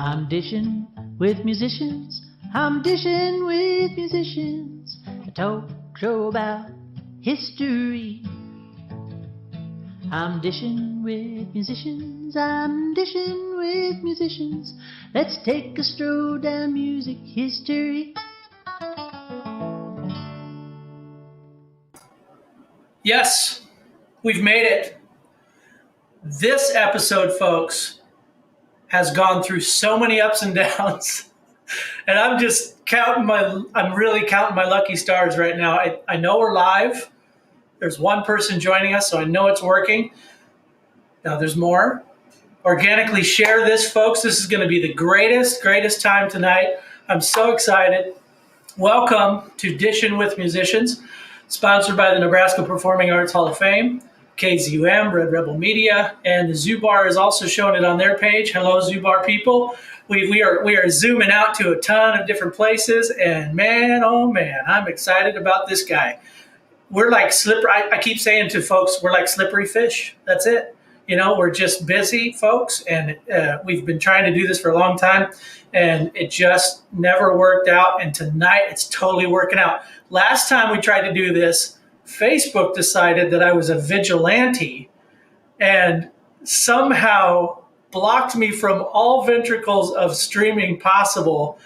I'm dishing with musicians. I'm dishing with musicians. A talk show about history. I'm dishing with musicians. I'm dishing with musicians. Let's take a stroll down music history. Yes, we've made it. This episode, folks, has gone through so many ups and downs. And I'm really counting my lucky stars right now. I know we're live. There's one person joining us, so I know it's working. Now there's more. Organically share this, folks. This is going to be the greatest time tonight. I'm so excited. Welcome to Dishin with Musicians, sponsored by the Nebraska Performing Arts Hall of Fame, KZUM, Red Rebel Media, and the Zubar is also showing it on their page. Hello, Zubar people. We are zooming out to a ton of different places, and man, oh man, I'm excited about this guy. We're like slippery. I keep saying to folks, we're like slippery fish. That's it. You know, we're just busy, folks, and we've been trying to do this for a long time, and it just never worked out. And tonight, it's totally working out. Last time we tried to do this, Facebook decided that I was a vigilante and somehow blocked me from all ventricles of streaming possible,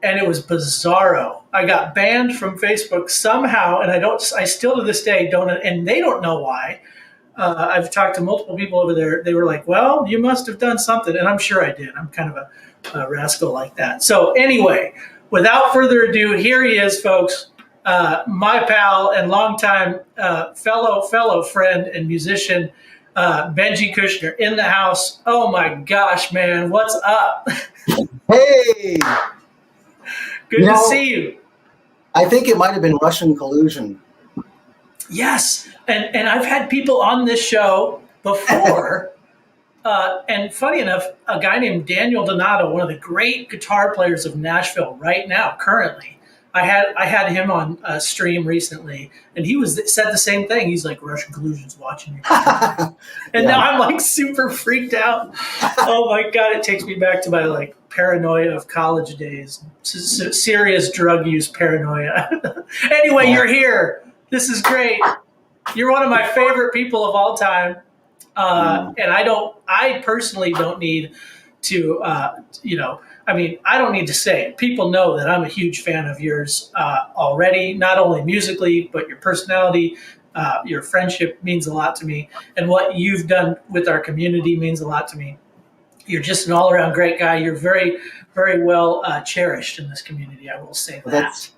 and it was bizarro. I got banned from Facebook somehow, and I still to this day don't, and they don't know why. I've talked to multiple people over there. They were like, well, you must have done something, and I'm sure I did. I'm kind of a rascal like that. So anyway, without further ado, here he is, folks. My pal and longtime fellow friend and musician, Benji Kushner, in the house. Oh my gosh, man, what's up? Hey! Good to see you. I think it might have been Russian collusion. Yes, and I've had people on this show before, and funny enough, a guy named Daniel Donato, one of the great guitar players of Nashville right now, currently. I had him on a stream recently, and he said the same thing. He's like, Russian collusion's watching you. And now I'm like super freaked out. Oh my God, it takes me back to my like paranoia of college days. Serious drug use paranoia. Anyway, You're here. This is great. You're one of my favorite people of all time. And I personally don't need to, I don't need to say it. People know that I'm a huge fan of yours already, not only musically, but your personality, your friendship means a lot to me. And what you've done with our community means a lot to me. You're just an all-around great guy. You're very, very well cherished in this community, I will say that.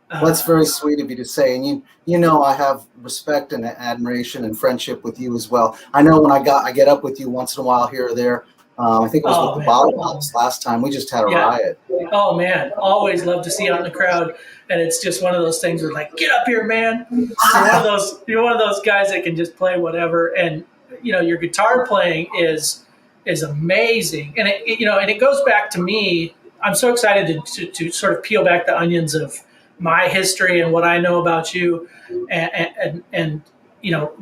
That's very sweet of you to say. And you know I have respect and admiration and friendship with you as well. I know when I get up with you once in a while here or there. I think it was with the Bottle Pops last time. We just had a riot. Oh, man. Always love to see you out in the crowd. And it's just one of those things where like, get up here, man. You're one of those guys that can just play whatever. And, your guitar playing is amazing. And, it goes back to me. I'm so excited to sort of peel back the onions of my history and what I know about you. And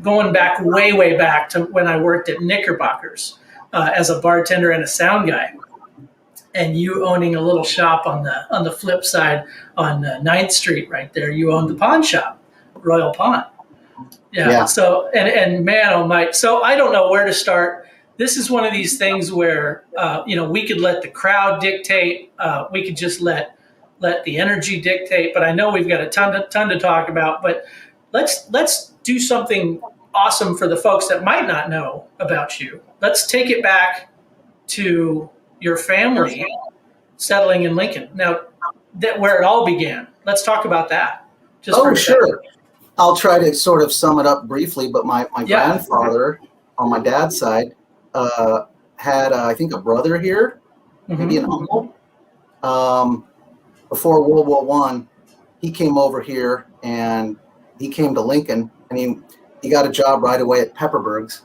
going back, way back to when I worked at Knickerbocker's. As a bartender and a sound guy, and you owning a little shop on the flip side on 9th Street right there. You owned the pawn shop, Royal Pawn. Yeah. So and man, oh my. So I don't know where to start. This is one of these things where we could let the crowd dictate. We could just let the energy dictate. But I know we've got a ton to talk about. But let's do something awesome for the folks that might not know about you. Let's take it back to your family settling in Lincoln. Now, where it all began. Let's talk about that. Sure. I'll try to sort of sum it up briefly, but my grandfather on my dad's side had, I think, a brother here, maybe an uncle. Before World War I, he came over here, and he came to Lincoln, and he got a job right away at Pepperberg's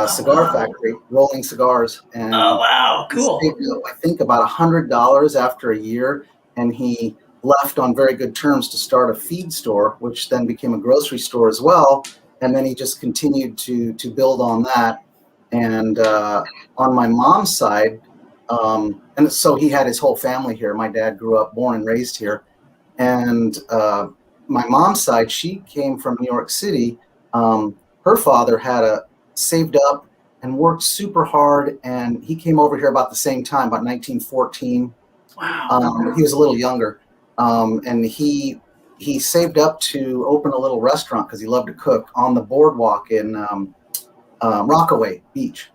cigar factory, rolling cigars. And oh, wow, cool. I think about $100 after a year, and he left on very good terms to start a feed store, which then became a grocery store as well. And then he just continued to build on that. And on my mom's side, And so he had his whole family here. My dad grew up, born and raised here. And my mom's side, she came from New York City. Her father had saved up and worked super hard. And he came over here about the same time, about 1914. Wow. He was a little younger. And he saved up to open a little restaurant because he loved to cook on the boardwalk in Rockaway Beach.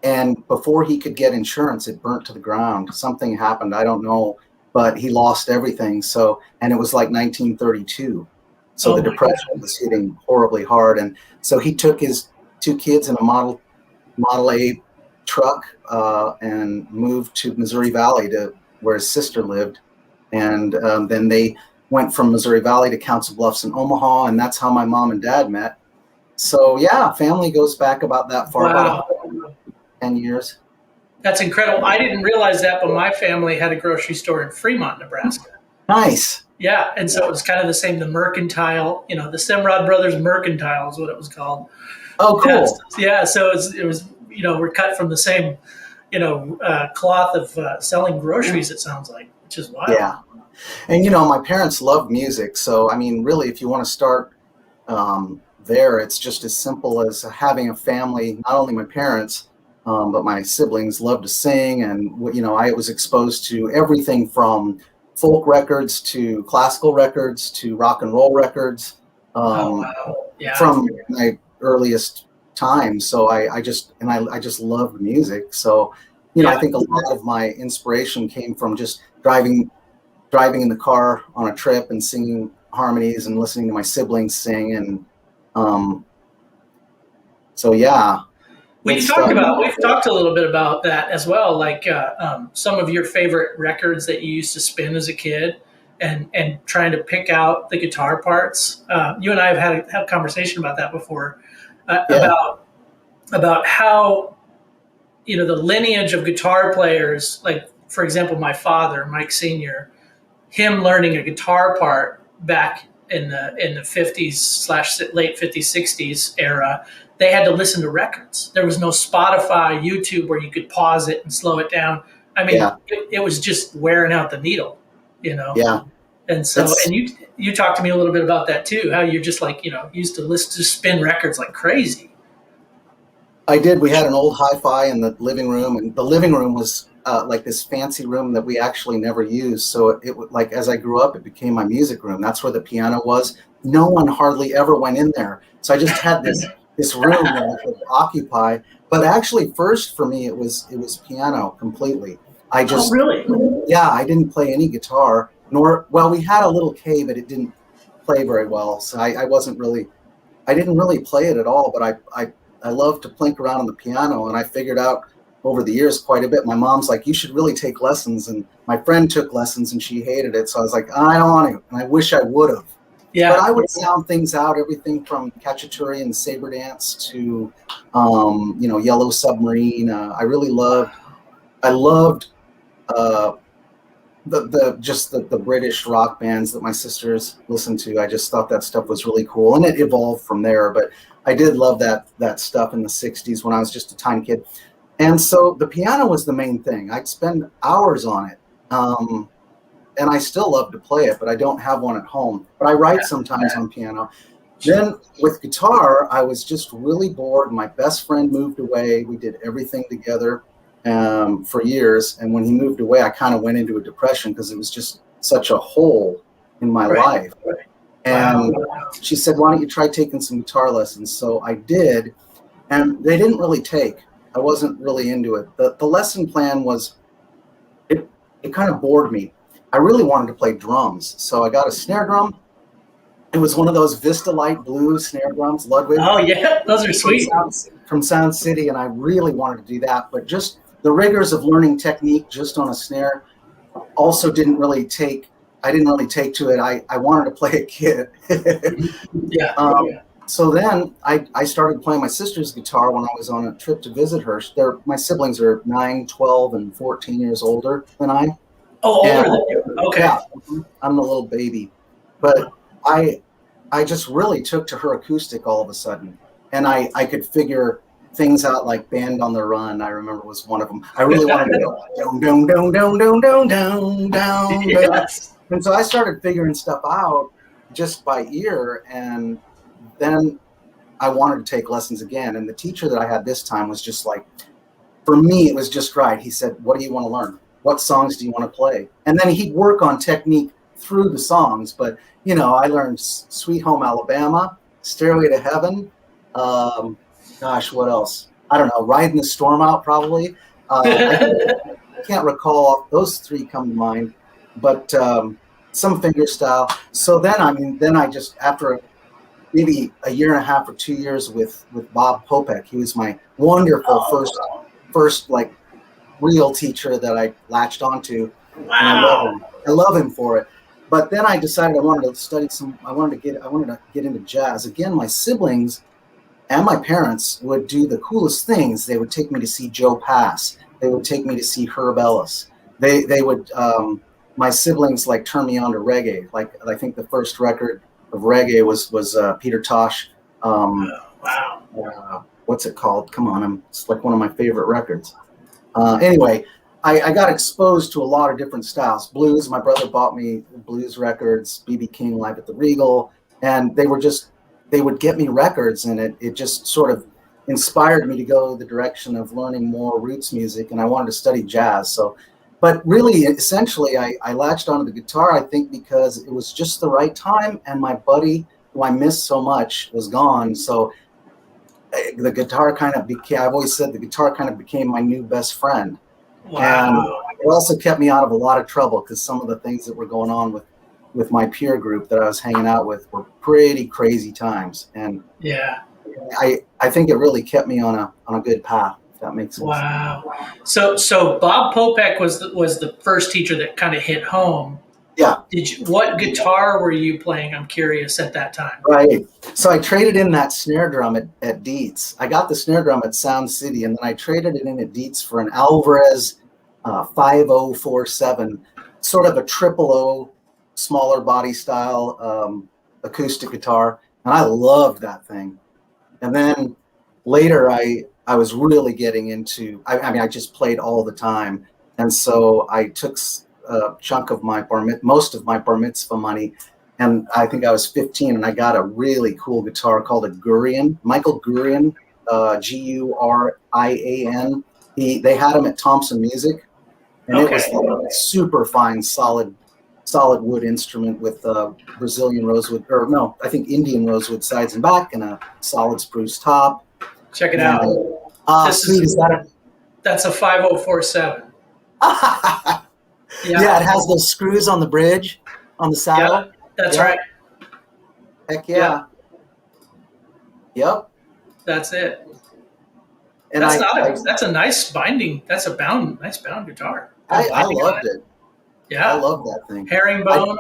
And before he could get insurance, it burnt to the ground. Something happened, I don't know, but he lost everything. So, and it was like 1932. So the Depression was hitting horribly hard. And so he took his 2 kids in a Model A truck and moved to Missouri Valley to where his sister lived. And then they went from Missouri Valley to Council Bluffs in Omaha. And that's how my mom and dad met. So yeah, family goes back about that far. Wow. About 10 years. That's incredible. I didn't realize that, but my family had a grocery store in Fremont, Nebraska. Nice. Yeah, and so it was kind of the same, the Mercantile, the Semrad Brothers Mercantile is what it was called. Oh, cool. Yeah, so it was we're cut from the same, cloth of selling groceries, it sounds like, which is wild. Yeah. And, my parents loved music. So, I mean, really, if you want to start there, it's just as simple as having a family, not only my parents, but my siblings loved to sing. And, I was exposed to everything from folk records to classical records to rock and roll records from my earliest time. So I just loved music. So, I think a lot of my inspiration came from just driving in the car on a trip and singing harmonies and listening to my siblings sing. And so, yeah. We've talked a little bit about that as well, like some of your favorite records that you used to spin as a kid, and trying to pick out the guitar parts. You and I have had a conversation about that before, about how the lineage of guitar players, like for example, my father, Mike Sr., him learning a guitar part back in the 50s / late 50s, 60s era. They had to listen to records. There was no Spotify, YouTube where you could pause it and slow it down. I mean, it was just wearing out the needle, Yeah. And so, and you talked to me a little bit about that too, how you're just like, used to spin records like crazy. I did. We had an old hi-fi in the living room, and the living room was like this fancy room that we actually never used. So it like, as I grew up, it became my music room. That's where the piano was. No one hardly ever went in there. So I just had this room that I could occupy. But actually, first for me, it was piano completely. I just really? Yeah, I didn't play any guitar. We had a little K, but it didn't play very well. So I didn't really play it at all. But I love to plink around on the piano, and I figured out over the years quite a bit. My mom's like, you should really take lessons, and my friend took lessons and she hated it. So I was like, I don't want to, and I wish I would have. Yeah, but I would sound things out, everything from Cacciatore and Saber Dance to, Yellow Submarine. I loved the British rock bands that my sisters listened to. I just thought that stuff was really cool, and it evolved from there. But I did love that stuff in the 60s when I was just a tiny kid. And so the piano was the main thing. I'd spend hours on it. And I still love to play it, but I don't have one at home. But I write sometimes on piano. Then with guitar, I was just really bored. My best friend moved away. We did everything together for years. And when he moved away, I kind of went into a depression because it was just such a hole in my life. And she said, why don't you try taking some guitar lessons? So I did, and they didn't really take. I wasn't really into it. The lesson plan was, it kind of bored me. I really wanted to play drums, so I got a snare drum. It was one of those Vista Light blue snare drums, Ludwig. Oh yeah, those are sweet. From Sound City, and I really wanted to do that, but just the rigors of learning technique just on a snare also didn't really take. I didn't really take to it. I wanted to play a kid. So then I started playing my sister's guitar when I was on a trip to visit her. My siblings are 9, 12, and 14 years older than I. Oh, older than you. Okay. Yeah, I'm the little baby. But I just really took to her acoustic all of a sudden. And I could figure things out like Band on the Run, I remember was one of them. I really wanted to go down, down, down, down, down, down, down, down. Yes. And so I started figuring stuff out just by ear, and then I wanted to take lessons again. And the teacher that I had this time was just like, for me, it was just right. He said, what do you want to learn? What songs do you want to play? And then he'd work on technique through the songs. But, you know, I learned Sweet Home Alabama, Stairway to Heaven. Gosh, what else? I don't know. Riding the Storm Out, probably. I can't recall. Those three come to mind. But some finger style. So then, I just, after maybe a year and a half or 2 years with Bob Popek, he was my wonderful first like real teacher that I latched onto. Wow. And I love him for it. But then I decided I wanted to study I wanted to get into jazz. Again, my siblings and my parents would do the coolest things. They would take me to see Joe Pass. They would take me to see Herb Ellis. They would my siblings like turn me on to reggae. Like I think the first record of reggae was Peter Tosh. Wow. What's it called? Come on, it's like one of my favorite records. Anyway, I got exposed to a lot of different styles. Blues, my brother bought me blues records, B.B. King Live at the Regal, and they would get me records, and it just sort of inspired me to go the direction of learning more roots music, and I wanted to study jazz. So, but really, essentially, I latched onto the guitar, I think, because it was just the right time, and my buddy, who I missed so much, was gone. So the guitar kind of became, I've always said the guitar kind of became my new best friend. Wow. And it also kept me out of a lot of trouble because some of the things that were going on with my peer group that I was hanging out with were pretty crazy times. And yeah, I think it really kept me on a good path, if that makes sense. Wow. So Bob Popek was the first teacher that kind of hit home. Yeah. What guitar were you playing? I'm curious at that time. Right. So I traded in that snare drum at Dietz. I got the snare drum at Sound City, and then I traded it in at Dietz for an Alvarez 5047, sort of a 000 smaller body style acoustic guitar, and I loved that thing. And then later I was really getting into, I just played all the time, and so I took a chunk of most of my bar mitzvah money, and I think I was 15, and I got a really cool guitar called a Gurian, Michael Gurian, Gurian. They had him at Thompson Music, and It was like a super fine, solid wood instrument with Brazilian rosewood, or no, I think Indian rosewood sides and back, and a solid spruce top. Check it out. That's a 5047. Yeah, it has those screws on the bridge, on the saddle. Yeah, that's right. Heck yeah. Yep. That's it. And that's a nice binding. That's a nice bound guitar. I loved it. Yeah. I love that thing. Herringbone.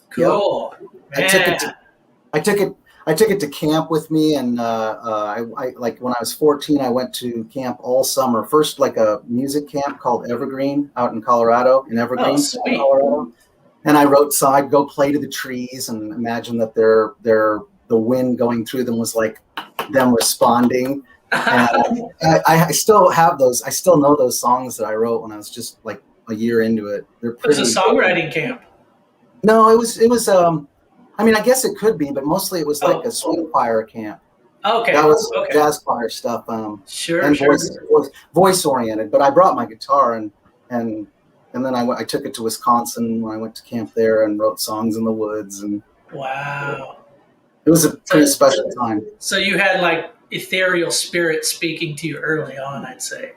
Cool. Yep. I took it to camp with me, and I like when I was 14, I went to camp all summer. First, like a music camp called Evergreen out in Colorado, Colorado. And I wrote, so I'd go play to the trees and imagine that the wind going through them was like them responding. And I still have those. I still know those songs that I wrote when I was just like a year into it. It was a songwriting camp. No, it was. I mean, I guess it could be, but mostly it was like a swing choir camp. Okay. That was jazz choir stuff. Sure. Voice oriented. But I brought my guitar and then I took it to Wisconsin when I went to camp there and wrote songs in the woods. And wow. It was a pretty special time. So you had like ethereal spirit speaking to you early on, I'd say.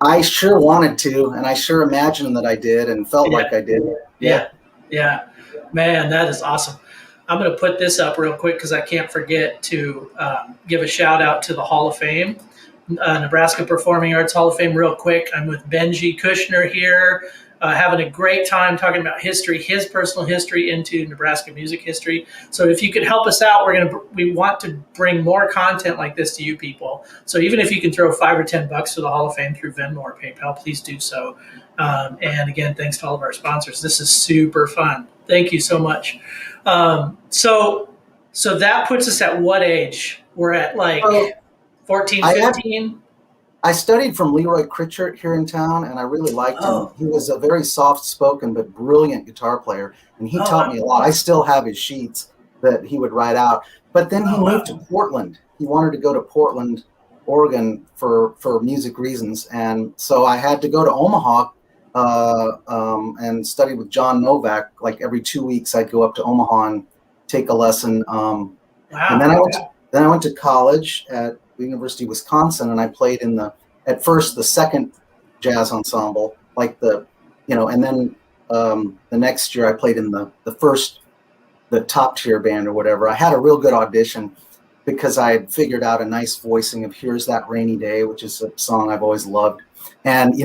I sure wanted to, and I sure imagined that I did and felt like I did. Yeah. Man, that is awesome. I'm going to put this up real quick because I can't forget to give a shout out to the Hall of Fame, Nebraska Performing Arts Hall of Fame real quick. I'm with Benji Kushner here, having a great time talking about history, his personal history into Nebraska music history. So if you could help us out, we want to bring more content like this to you people. So even if you can throw $5 or $10 to the Hall of Fame through Venmo or PayPal, please do so. And again, thanks to all of our sponsors. This is super fun. Thank you so much. So that puts us at what age? We're at like 14, 15? I studied from Leroy Critchard here in town, and I really liked him. He was a very soft-spoken but brilliant guitar player, and he taught me a lot. I still have his sheets that he would write out. But then he moved to Portland. He wanted to go to Portland, Oregon for music reasons, and so I had to go to Omaha and study with John Novak. Like every 2 weeks, I'd go up to Omaha and take a lesson. And then I went to college at the University of Wisconsin, and I played in at first the second jazz ensemble, and then the next year I played in the top tier band or whatever. I had a real good audition because I had figured out a nice voicing of "Here's That Rainy Day," which is a song I've always loved. And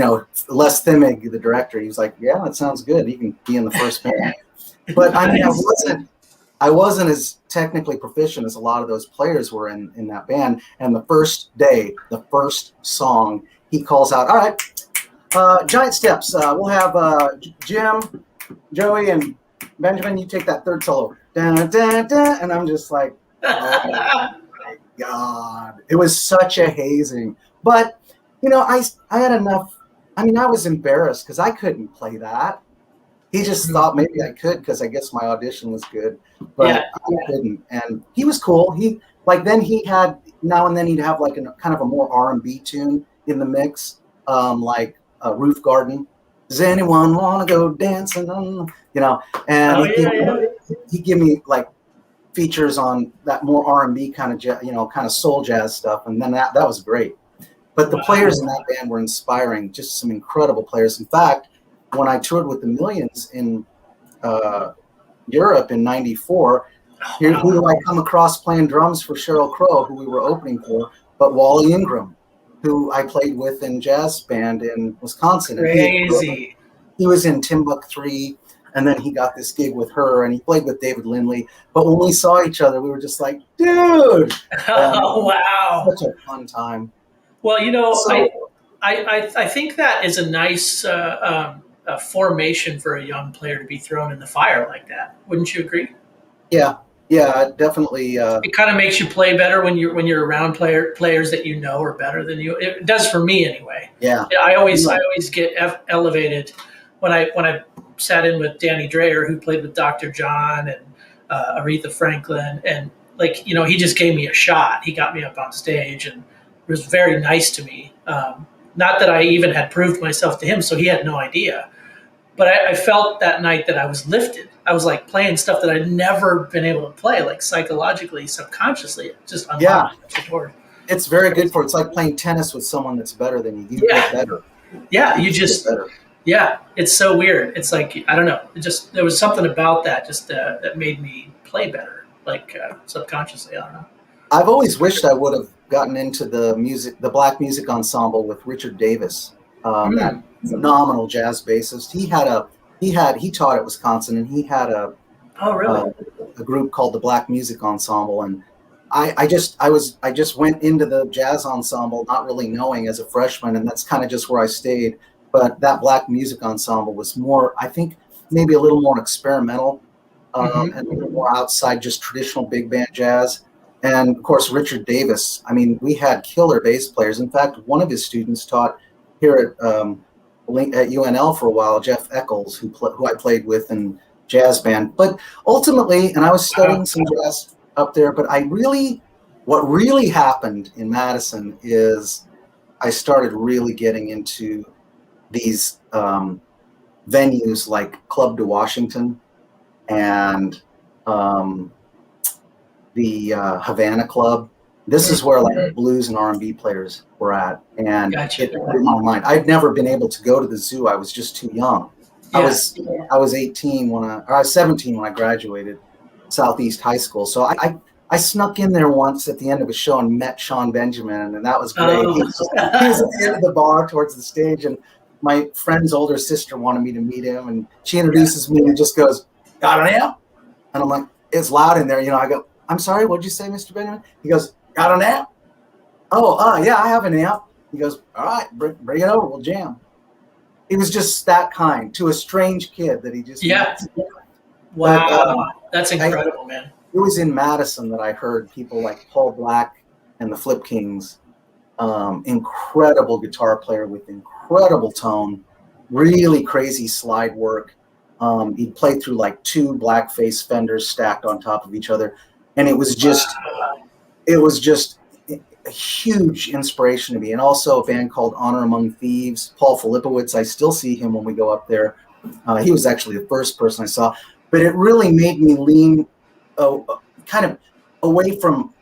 Les Thimmig, the director, he was like, "Yeah, that sounds good. You can be in the first band." But I mean, I wasn't as technically proficient as a lot of those players were in that band. And the first day, the first song, he calls out, "All right, Giant Steps. We'll have Jim, Joey, and Benjamin. You take that third solo." Dun, dun, dun. And I'm just like, oh my God. It was such a hazing. But, I had enough. I mean, I was embarrassed because I couldn't play that. He just thought maybe I could because I guess my audition was good, but I couldn't. And he was cool. Then he had now and then he'd have like a kind of a more R&B tune in the mix, like Roof Garden. Does anyone want to go dancing? And he'd give me like features on that more R&B kind of kind of soul jazz stuff, and then that was great. But the players in that band were inspiring, just some incredible players. In fact, when I toured with the Millions in Europe in '94, who do I come across playing drums for Sheryl Crow, who we were opening for, but Wally Ingram, who I played with in jazz band in Wisconsin. Crazy. He was in Timbuk3, and then he got this gig with her, and he played with David Lindley. But when we saw each other, we were just like, dude! Oh, wow. Such a fun time. Well, I think that is a nice formation for a young player to be thrown in the fire like that. Wouldn't you agree? Yeah, definitely. It kind of makes you play better when you're around players that are better than you. It does for me anyway. Yeah. I always get elevated when I sat in with Danny Dreyer, who played with Dr. John and Aretha Franklin, and he just gave me a shot. He got me up on stage and was very nice to me. Not that I even had proved myself to him, so he had no idea. But I felt that night that I was lifted. I was like playing stuff that I'd never been able to play, like psychologically, subconsciously, just unlocked. It's very good for. It's like playing tennis with someone that's better than you. You get better. Yeah, you just get better. Yeah, it's so weird. It's like, I don't know. There was something about that that made me play better, subconsciously. I don't know. I've always wished I would have gotten into the black music ensemble with Richard Davis, that phenomenal jazz bassist. He taught at Wisconsin, and he had a group called the Black Music Ensemble, and I just went into the jazz ensemble not really knowing as a freshman, and that's kind of just where I stayed. But that Black Music Ensemble was more, I think, maybe a little more experimental and a little more outside just traditional big band jazz. And of course, Richard Davis. I mean, we had killer bass players. In fact, one of his students taught here at UNL for a while, Jeff Eccles, who I played with in jazz band. But ultimately, and I was studying some jazz up there, but what really happened in Madison is I started really getting into these venues like Club de Washington and the Havana Club. This is where like blues and R&B players were at, and it blew my mind. I'd never been able to go to the zoo. I was just too young. I was 17 I was 17 when I graduated Southeast High School. So I snuck in there once at the end of a show and met Sean Benjamin, and that was great. He was at the end of the bar towards the stage, and my friend's older sister wanted me to meet him, and she introduces me and just goes, "Got an amp?" And I'm like, it's loud in there. I go, "I'm sorry, what'd you say, Mr. Benjamin?" He goes, "Got an amp?" "Oh, yeah, I have an amp." He goes, "All right, bring it over, we'll jam." He was just that kind to a strange kid that he just met. Wow, that's incredible, man. It was in Madison that I heard people like Paul Black and the Flip Kings incredible guitar player with incredible tone, really crazy slide work. He'd play through like 2 blackface Fenders stacked on top of each other. And it was just a huge inspiration to me. And also a band called Honor Among Thieves, Paul Filipowicz. I still see him when we go up there. He was actually the first person I saw, but it really made me lean kind of away from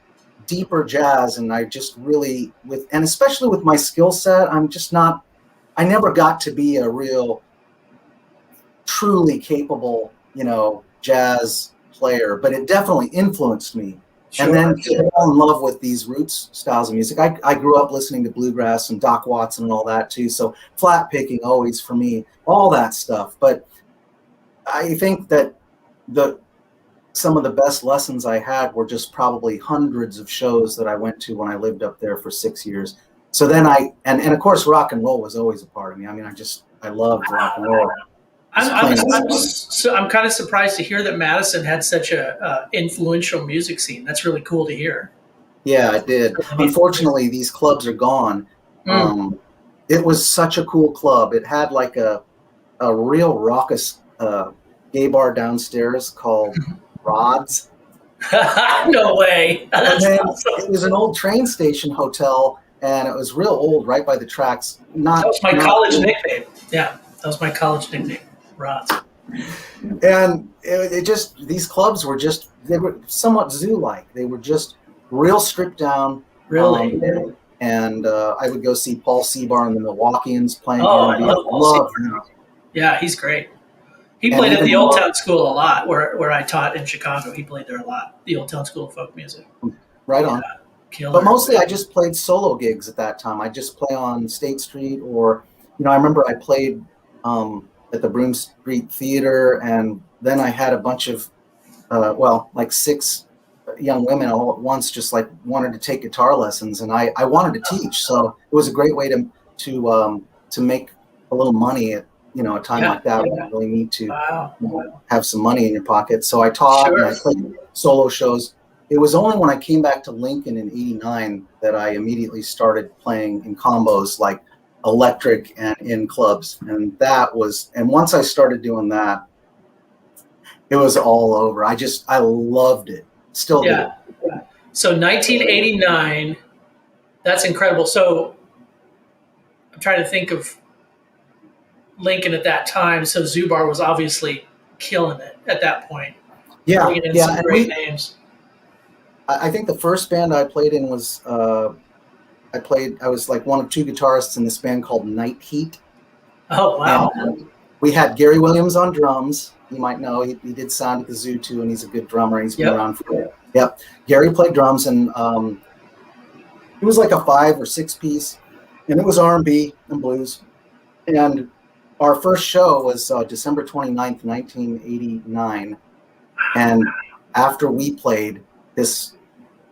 deeper jazz. And I just really, and especially with my skill set, I never got to be a real truly capable, jazz player, but it definitely influenced me. Sure, and then to fall in love with these roots styles of music. I grew up listening to bluegrass and Doc Watson and all that too. So flat picking always for me, all that stuff. But I think that some of the best lessons I had were just probably hundreds of shows that I went to when I lived up there for 6 years. So then and of course rock and roll was always a part of me. I mean, I loved rock and roll. I'm kind of surprised to hear that Madison had such a influential music scene. That's really cool to hear. Yeah, it did. Unfortunately, these clubs are gone. It was such a cool club. It had like a real raucous gay bar downstairs called Rod's. No way. And then it was an old train station hotel, and it was real old, right by the tracks. That was my college nickname. Yeah, that was my college nickname. Rods. And it just, these clubs were they were somewhat zoo-like. They were just real stripped down. Really? And I would go see Paul Seabar and the Milwaukeeans playing. Oh, I love Paul Seabar. Yeah, he's great. He played at the Old Town School a lot, where I taught in Chicago. He played there a lot, the Old Town School of Folk Music. Right on. Killer. But mostly I just played solo gigs at that time. I just play on State Street, or, I remember I played at the Broome Street Theater, and then I had a bunch of, like 6 young women all at once just like wanted to take guitar lessons, and I wanted to teach. So it was a great way to make a little money at, a time like that. You really need to have some money in your pocket. So I taught and I played solo shows. It was only when I came back to Lincoln in '89 that I immediately started playing in combos like electric and in clubs. And once I started doing that, it was all over. I loved it. Still do. So 1989, that's incredible. So I'm trying to think of Lincoln at that time. So Zubar was obviously killing it at that point. Yeah. Bringing in some great names. I think the first band I played in was, I was like one of 2 guitarists in this band called Night Heat. Oh, wow. And we had Gary Williams on drums. You might know, he did sound at the zoo too, and he's a good drummer. He's been around for Gary played drums, and it was like a 5 or 6 piece, and it was R&B and blues. And our first show was December 29th, 1989. And after we played, this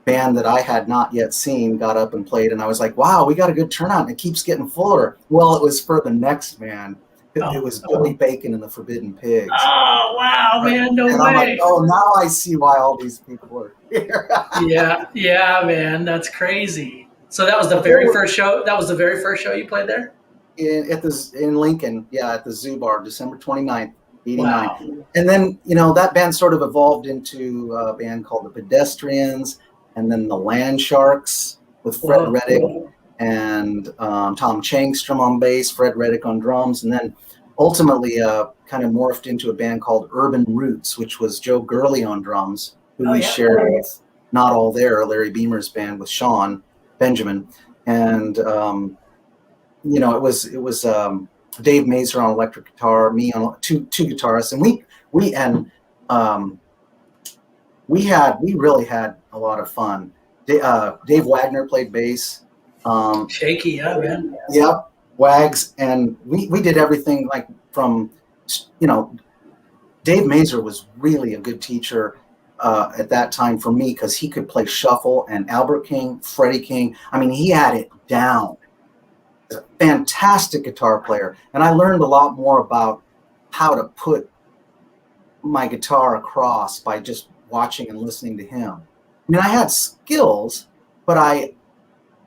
band that I had not yet seen got up and played, and I was like, wow, we got a good turnout, and it keeps getting fuller. Well, it was for the next band. It was Billy Bacon and the Forbidden Pigs. Oh, wow, man, no way. I'm like, oh, now I see why all these people are here. yeah, man, that's crazy. So that was the very first show? That was the very first show you played there? In Lincoln, at the Zoo Bar, December 29th, 89. Wow. And then, that band sort of evolved into a band called the Pedestrians, and then the Land Sharks with Fred Reddick and Tom Changstrom on bass, Fred Reddick on drums, and then ultimately kind of morphed into a band called Urban Roots, which was Joe Gurley on drums, who we shared with Not All There, Larry Beamer's band, with Sean Benjamin. And, it was Dave Mazer on electric guitar, me on two guitarists, and we really had a lot of fun. Dave Wagner played bass. Shaky, yeah, man. Yep, Wags, and we did everything like from, Dave Mazer was really a good teacher at that time for me, because he could play shuffle and Albert King, Freddie King. I mean, he had it down. He's a fantastic guitar player, and I learned a lot more about how to put my guitar across by just watching and listening to him. I mean, I had skills, but I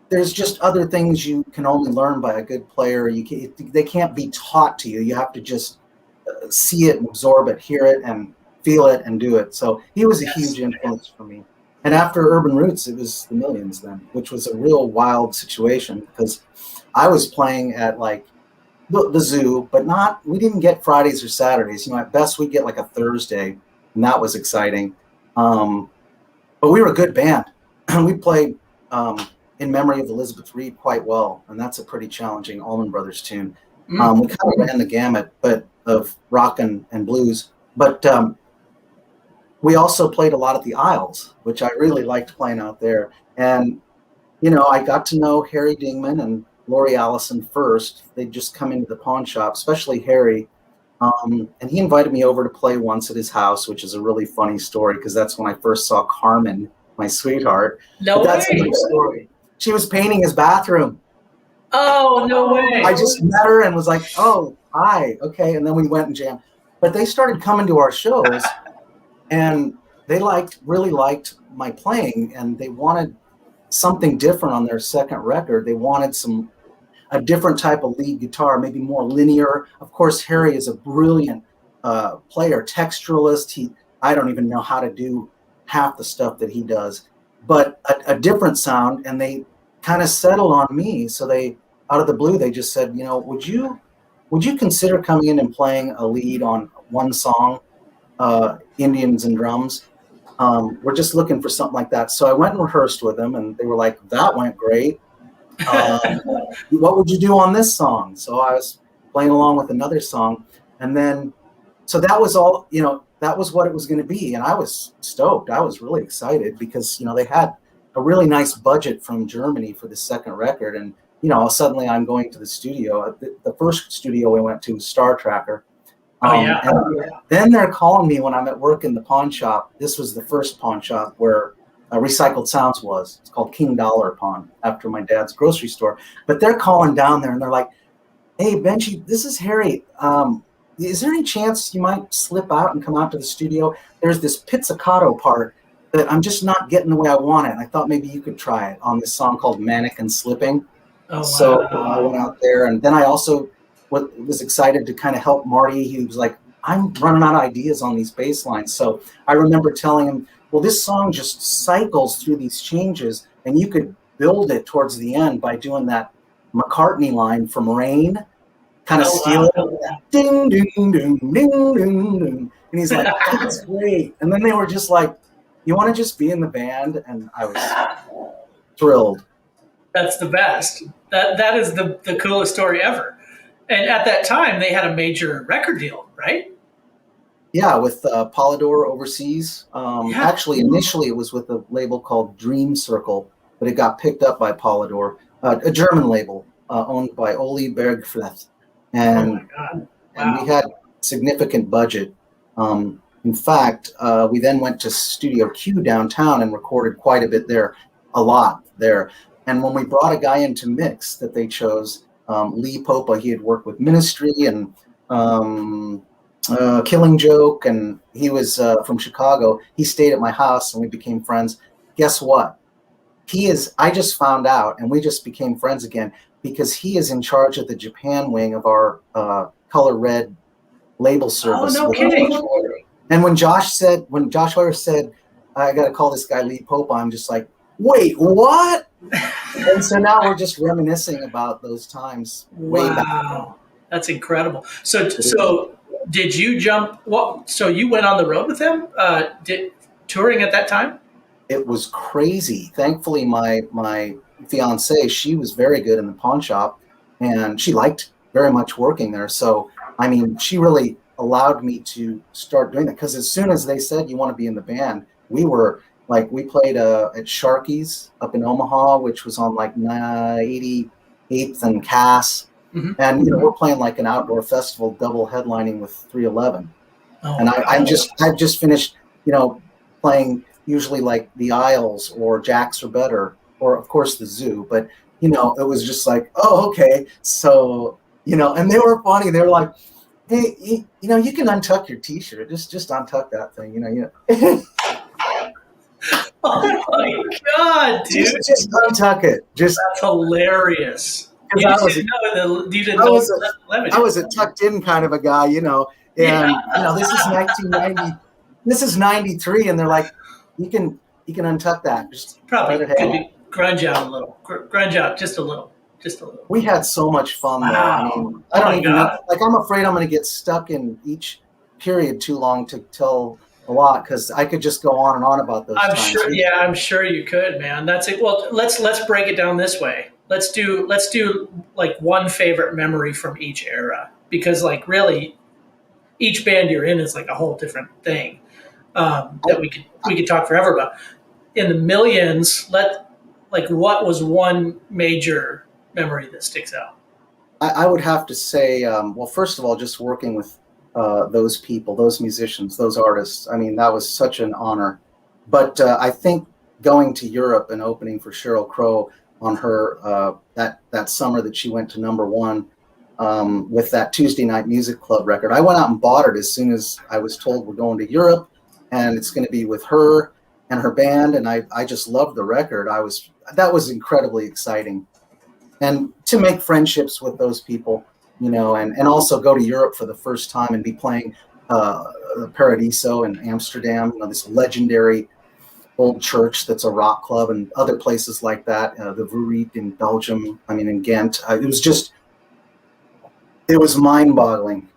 there's just other things you can only learn by a good player. They can't be taught to you. You have to just see it and absorb it, hear it and feel it and do it. So he was a huge influence for me. And after Urban Roots, it was the Millions then, which was a real wild situation because I was playing at like the zoo, but we didn't get Fridays or Saturdays. You know, at best we'd get like a Thursday, and that was exciting. But we were a good band. We played In Memory of Elizabeth Reed quite well, and that's a pretty challenging Allman Brothers tune. We kind of ran the gamut of rock and blues, but we also played a lot at the Isles, which I really liked playing out there. And, you know, I got to know Harry Dingman and Lori Allison first. They'd just come into the pawn shop, especially Harry. And he invited me over to play once at his house, which is a really funny story because that's when I first saw Karmen, my sweetheart. No That's way. another story. She was painting his bathroom. Oh, no way. I just met her and was like, oh, hi, okay. And then we went and jammed. But they started coming to our shows, and they really liked my playing, and they wanted something different on their second record. They wanted a different type of lead guitar, maybe more linear. Of course, Harry is a brilliant player, texturalist. I don't even know how to do half the stuff that he does, but a different sound. And they kind of settled on me. So they, out of the blue, they just said, you know, would you consider coming in and playing a lead on one song, Indians and Drums? We're just looking for something like that. So I went and rehearsed with them, and they were like, that went great. What would you do on this song? So I was playing along with another song. And then, so that was all, you know, that was what it was going to be. And I was stoked. I was really excited because, you know, they had a really nice budget from Germany for the second record. And, you know, suddenly I'm going to the studio. The first studio we went to was Star Tracker. And then they're calling me when I'm at work in the pawn shop. This was the first pawn shop where Recycled Sounds was. It's called King Dollar Pawn after my dad's grocery store. But they're calling down there and they're like, hey, Benji, this is Harry. Is there any chance you might slip out and come out to the studio? There's this pizzicato part that I'm just not getting the way I want it. And I thought maybe you could try it on this song called Manic and Slipping. Oh, wow. So I went out there, and then I also was excited to kind of help Marty. He was like, I'm running out of ideas on these bass lines. So I remember telling him, well, this song just cycles through these changes, and you could build it towards the end by doing that McCartney line from Rain, kind of steal it. Ding, ding, ding, ding, ding, ding. And he's like, that's great. And then they were just like, you want to just be in the band? And I was thrilled. That's the best. That is the coolest story ever. And at that time, they had a major record deal, right? Yeah, with Polydor overseas. Actually, initially it was with a label called Dream Circle, but it got picked up by Polydor, a German label owned by Oli Bergfleth. And, and we had significant budget. In fact, we then went to Studio Q downtown and recorded quite a bit there, a lot there. And when we brought a guy in to mix that they chose, Lee Popa, he had worked with Ministry and Killing Joke, and he was from Chicago. He stayed at my house and we became friends. Guess what? I just found out, and we just became friends again, because he is in charge of the Japan wing of our Color Red label service. Oh, no kidding. And when Josh Hoyer said, I got to call this guy Lee Popa, I'm just like, wait, what? And so now we're just reminiscing about those times way back. Wow, that's incredible. So did you jump? So you went on the road with him? Touring at that time? It was crazy. Thankfully, my fiance, she was very good in the pawn shop, and she liked very much working there. So, I mean, she really allowed me to start doing that, because as soon as they said you want to be in the band, we played at Sharky's up in Omaha, which was on like 88th and Cass. Mm-hmm. And we're playing like an outdoor festival, double headlining with 311. Oh, and I've just finished, playing usually like the Isles or Jack's or Better, or of course the Zoo. But it was just like, oh, okay. So and they were funny. They were like, hey, you can untuck your T-shirt. Just untuck that thing. Oh my God, dude! Just untuck it. That's hilarious. You I was a tucked in kind of a guy, and this is 1990. This is 93, and they're like, you can untuck that. Just probably could be grunge out a little, grunge out just a little. We had so much fun though. I mean, I don't even know. Like, I'm afraid I'm going to get stuck in each period too long to tell a lot, because I could just go on and on about those times. Sure. Yeah, I'm sure you could, man. That's it. Well, let's break it down this way. Let's do like one favorite memory from each era, because like really, each band you're in is like a whole different thing that we could talk forever about. In the millions, what was one major memory that sticks out? I would have to say, well, first of all, just working with those people, those musicians, those artists. I mean, that was such an honor. But I think going to Europe and opening for Sheryl Crow on her that summer that she went to #1 with that Tuesday Night Music Club record, I went out and bought it as soon as I was told we're going to Europe and it's going to be with her and her band. And I just loved the record. That was incredibly exciting. And to make friendships with those people, and also go to Europe for the first time and be playing Paradiso in Amsterdam, this legendary old church that's a rock club, and other places like that, the Vuurriet in Belgium, in Ghent. It was mind-boggling.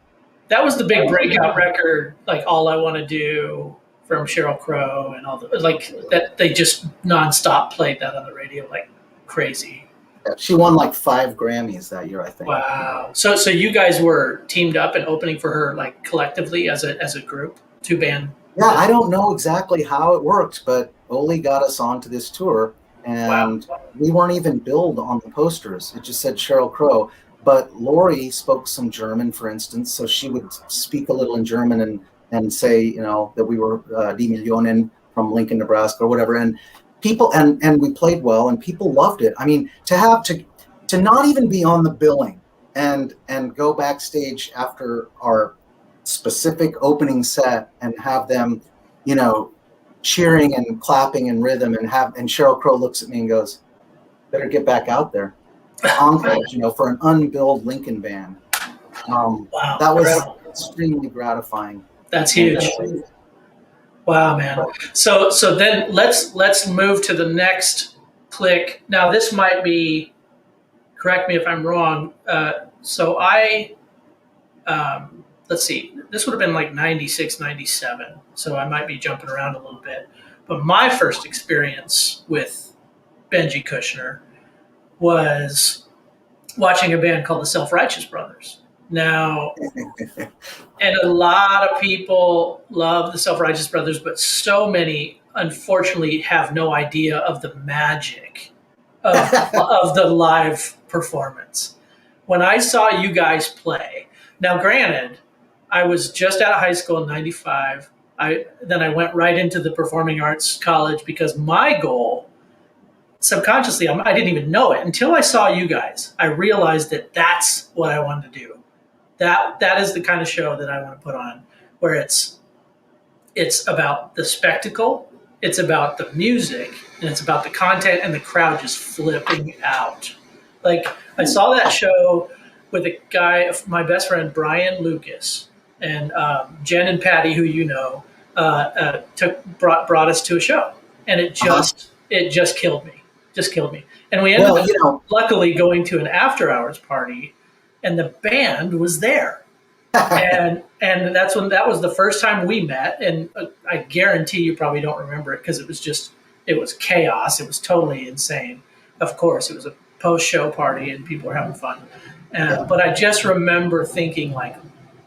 That was the big breakout record, like All I Want to Do from Sheryl Crow, and all that. They just nonstop played that on the radio like crazy. She won like 5 Grammys that year, I think. Wow. So you guys were teamed up and opening for her like collectively as a group, 2-band? Yeah, I don't know exactly how it worked, but Oli got us onto this tour, and we weren't even billed on the posters. It just said Sheryl Crow. But Lori spoke some German, for instance, so she would speak a little in German and say, that we were Die Millionen from Lincoln, Nebraska, or whatever. And people, and we played well, and people loved it. I mean, to not even be on the billing and go backstage after our specific opening set and have them, cheering and clapping in rhythm, and Sheryl Crow looks at me and goes, "Better get back out there." Encores, for an unbilled Lincoln band. Wow, that was extremely gratifying. That's huge. Wow, man. So then let's move to the next click. Now this might be, correct me if I'm wrong. So let's see, this would have been like 96, 97. So I might be jumping around a little bit. But my first experience with Benji Kushner was watching a band called the Self-Righteous Brothers. Now, and a lot of people love the Self-Righteous Brothers, but so many, unfortunately, have no idea of the magic of the live performance. When I saw you guys play, now granted, I was just out of high school in 95. Then I went right into the performing arts college because my goal, subconsciously, I didn't even know it until I saw you guys. I realized that that's what I wanted to do. That is the kind of show that I want to put on, where it's about the spectacle, it's about the music, and it's about the content, and the crowd just flipping out. Like, I saw that show with a guy, my best friend Brian Lucas, and Jen and Patty, who brought us to a show, and it just killed me. Just killed me. And we ended up, luckily, going to an after-hours party, and the band was there. and that was the first time we met. And I guarantee you probably don't remember it because it was chaos. It was totally insane. Of course, it was a post-show party and people were having fun. But I just remember thinking like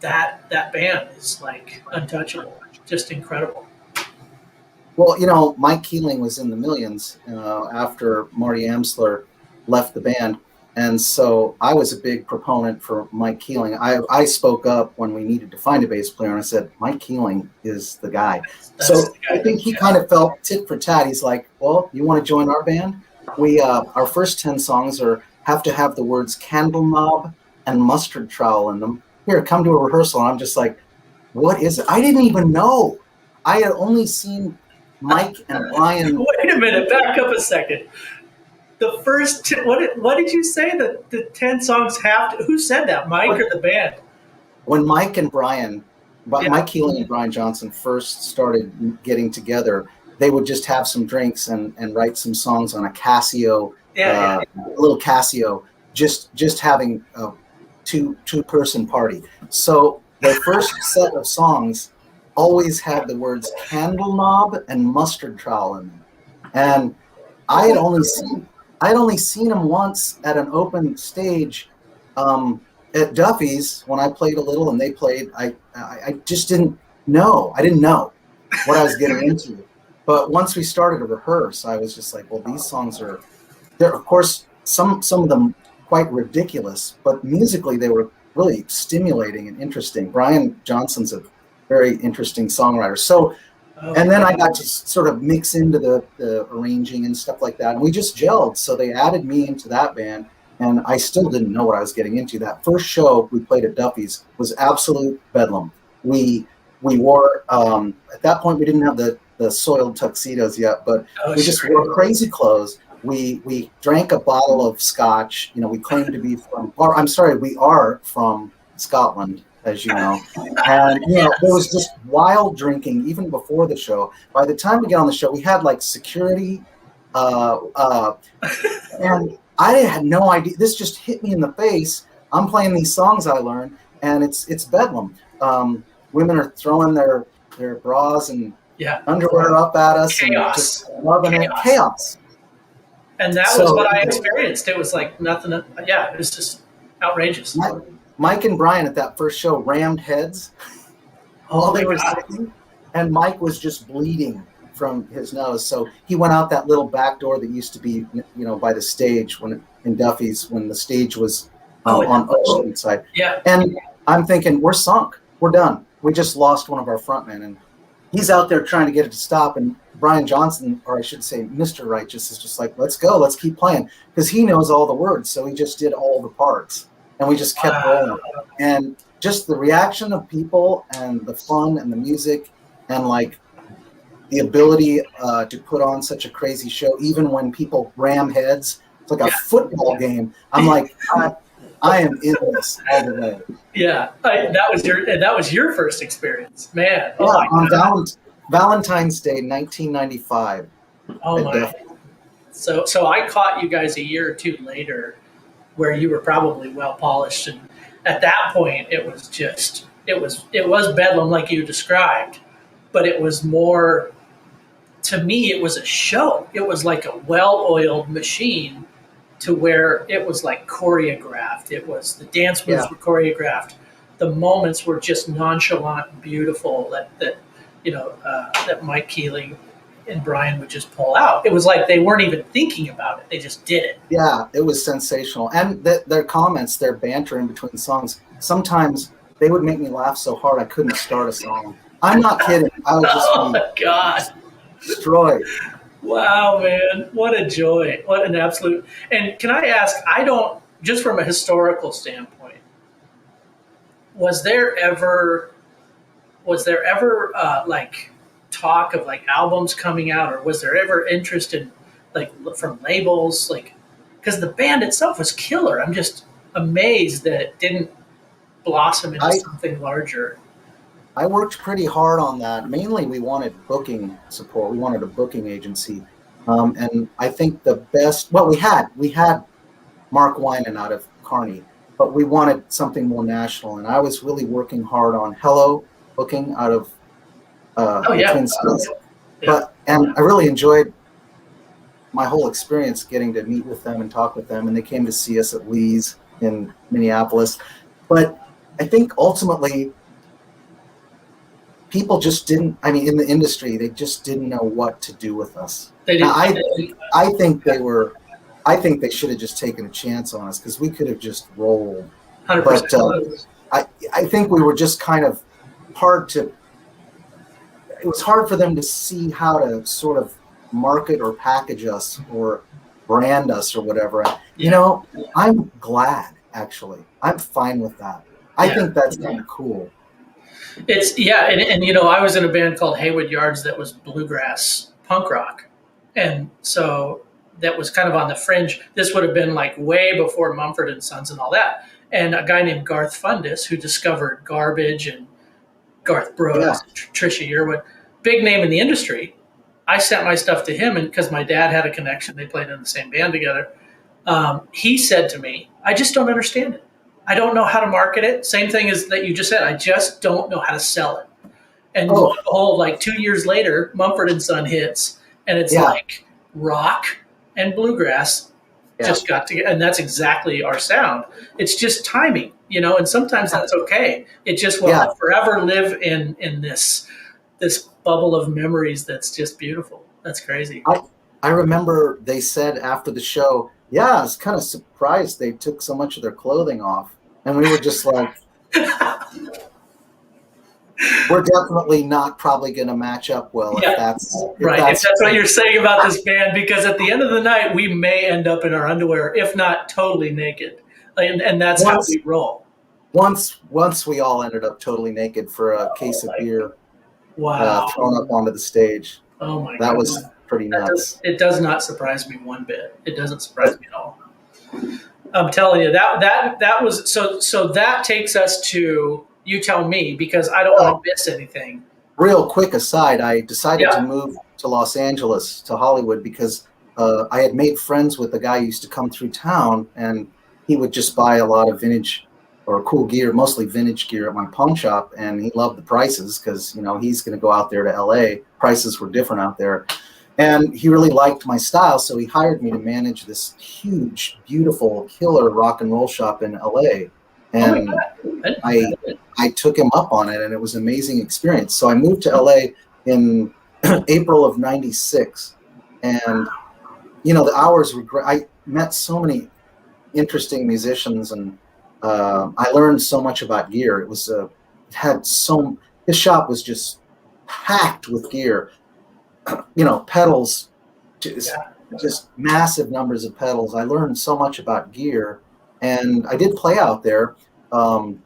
that band is like untouchable, just incredible. Well, Mike Keeling was in the Millions after Marty Amsler left the band. And so I was a big proponent for Mike Keeling. I spoke up when we needed to find a bass player, and I said, Mike Keeling is the guy. I think he kind of felt tit for tat. He's like, well, you want to join our band? Our first 10 songs have to have the words candle knob and mustard trowel in them. Here, come to a rehearsal. And I'm just like, what is it? I didn't even know. I had only seen Mike and Brian. Wait a minute, back up a second. The first, what did you say? The 10 songs have to, who said that, Mike or the band? When Mike and Brian, Yeah. Mike Keeling and Brian Johnson first started getting together, they would just have some drinks and write some songs on a Casio, a little Casio, just having a two-person party. So their first set of songs always had the words candle knob and mustard trowel in them. And I had only seen them once at an open stage at Duffy's when I played a little and they played. I just didn't know. I didn't know what I was getting into. But once we started to rehearse, I was just like, well, these songs they're of course, some of them quite ridiculous, but musically they were really stimulating and interesting. Brian Johnson's a very interesting songwriter. So, and then I got to sort of mix into the arranging and stuff like that. And we just gelled. So they added me into that band. And I still didn't know what I was getting into. That first show we played at Duffy's was absolute bedlam. We wore, at that point we didn't have the soiled tuxedos yet, but we just wore crazy clothes. We drank a bottle of scotch. You know, we claimed to be we are from Scotland, as you know. And, you know, there was just wild drinking even before the show. By the time we get on the show, we had like security, and I had no idea. This just hit me in the face. I'm playing these songs I learned, and it's bedlam. Women are throwing their bras and underwear up at us. Chaos. And just loving it. Chaos. And that was what I experienced. It was like nothing. It was just outrageous. Mike and Brian at that first show rammed heads while they were singing, and Mike was just bleeding from his nose. So he went out that little back door that used to be, by the stage in Duffy's when the stage was on Oak Street side. Yeah. And I'm thinking, we're sunk. We're done. We just lost one of our frontmen. And he's out there trying to get it to stop. And Brian Johnson, or I should say Mr. Righteous, is just like, let's go. Let's keep playing. Because he knows all the words. So he just did all the parts. And we just kept rolling. And just the reaction of people and the fun and the music and like the ability to put on such a crazy show, even when people ram heads. It's like a football game. I'm like, I am in this all the way. Yeah, that was your first experience, man. Yeah, on Valentine's Day, 1995. Oh my! So I caught you guys a year or two later, where you were probably well polished, and at that point it was bedlam like you described, but it was more. To me, it was a show. It was like a well-oiled machine, to where it was like choreographed. It was the dance moves were choreographed. The moments were just nonchalant and beautiful that Mike Keeling and Brian would just pull out. It was like they weren't even thinking about it. They just did it. Yeah, it was sensational. And their comments, their banter in between songs, sometimes they would make me laugh so hard I couldn't start a song. I'm not kidding. I would just my God. Destroyed. Wow, man. What a joy. What an absolute. And can I ask, just from a historical standpoint, was there ever like talk of like albums coming out, or was there ever interest in like from labels, like, because the band itself was killer. I'm just amazed that it didn't blossom into something larger. I worked pretty hard on that. Mainly, we wanted booking support. We wanted a booking agency, and I think the best. Well, we had Mark Winan out of Kearney, but we wanted something more national. And I was really working hard on Hello booking out of Twin Cities. And I really enjoyed my whole experience getting to meet with them and talk with them. And they came to see us at Lee's in Minneapolis. But I think ultimately, people just didn't. I mean, in the industry, they just didn't know what to do with us. I think they should have just taken a chance on us, because we could have just rolled. 100%. But I think we were just kind of hard to. It was hard for them to see how to sort of market or package us or brand us or whatever. I'm glad, actually. I'm fine with that. I think that's kind of cool. And I was in a band called Haywood Yards that was bluegrass punk rock, and so that was kind of on the fringe. This would have been like way before Mumford and Sons and all that. And a guy named Garth Fundis, who discovered Garbage and Garth Brooks, Trisha Yearwood, big name in the industry. I sent my stuff to him, and because my dad had a connection, they played in the same band together. He said to me, "I just don't understand it. I don't know how to market it." Same thing as that you just said. I just don't know how to sell it. And lo and behold, like 2 years later, Mumford and Son hits, and it's like rock and bluegrass just got together, and that's exactly our sound. It's just timing, and sometimes that's okay. It just will forever live in this bubble of memories that's just beautiful. That's crazy. I remember they said after the show, I was kind of surprised they took so much of their clothing off. And we were just like, we're definitely not probably going to match up well if that's what you're saying about this band, because at the end of the night, we may end up in our underwear, if not totally naked. And that's how we roll. Once we all ended up totally naked for a case of beer. Wow. Thrown up onto the stage. Oh my God. That was pretty nuts. It does not surprise me one bit. It doesn't surprise me at all. I'm telling you, that was so that takes us to, you tell me, because I don't want to miss anything. Real quick aside, I decided to move to Los Angeles, to Hollywood, because I had made friends with the guy who used to come through town, and he would just buy a lot of vintage or cool gear, mostly vintage gear, at my pawn shop, and he loved the prices because he's going to go out there to LA. Prices were different out there, and he really liked my style, so he hired me to manage this huge, beautiful, killer rock and roll shop in LA. And I took him up on it, and it was an amazing experience. So I moved to LA in April of '96, and the hours were great. I met so many interesting musicians, and I learned so much about gear. It was his shop was just packed with gear. Pedals, just massive numbers of pedals. I learned so much about gear, and I did play out there. I'm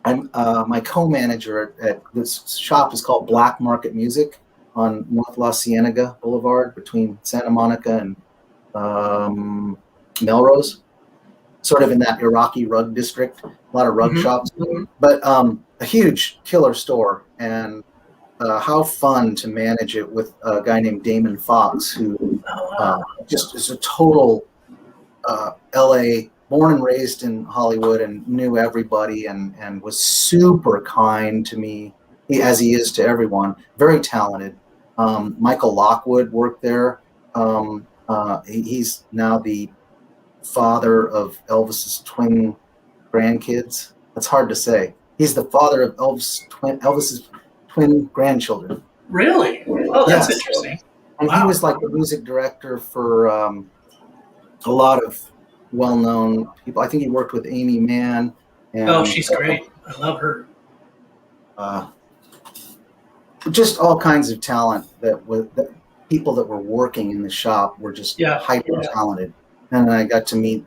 my co-manager at this shop is called Black Market Music on North La Cienega Boulevard between Santa Monica and Melrose, sort of in that Iraqi rug district. A lot of rug shops, but a huge killer store, and how fun to manage it with a guy named Damon Fox, who just is a total LA, born and raised in Hollywood, and knew everybody, and was super kind to me, as he is to everyone. Very talented. Michael Lockwood worked there. He's now the father of Elvis's twin grandkids. That's hard to say. He's the father of Elvis's twin grandchildren. Really? Oh, that's interesting. And he was like the music director for a lot of well-known people. I think he worked with Amy Mann. And, she's great. I love her. Just all kinds of talent that people that were working in the shop were just hyper talented, and I got to meet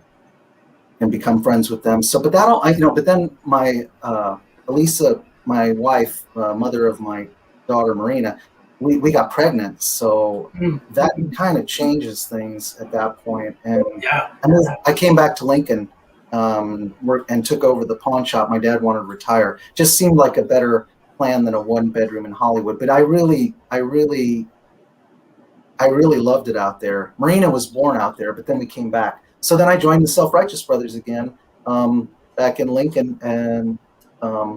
and become friends with them. So, but then my Elisa, my wife, mother of my daughter Marina, we got pregnant, so that kind of changes things at that point. And I came back to Lincoln and took over the pawn shop. My dad wanted to retire. Just seemed like a better plan than a one-bedroom in Hollywood. But I really loved it out there. Marina was born out there, but then we came back. So then I joined the Self-Righteous Brothers again back in Lincoln, and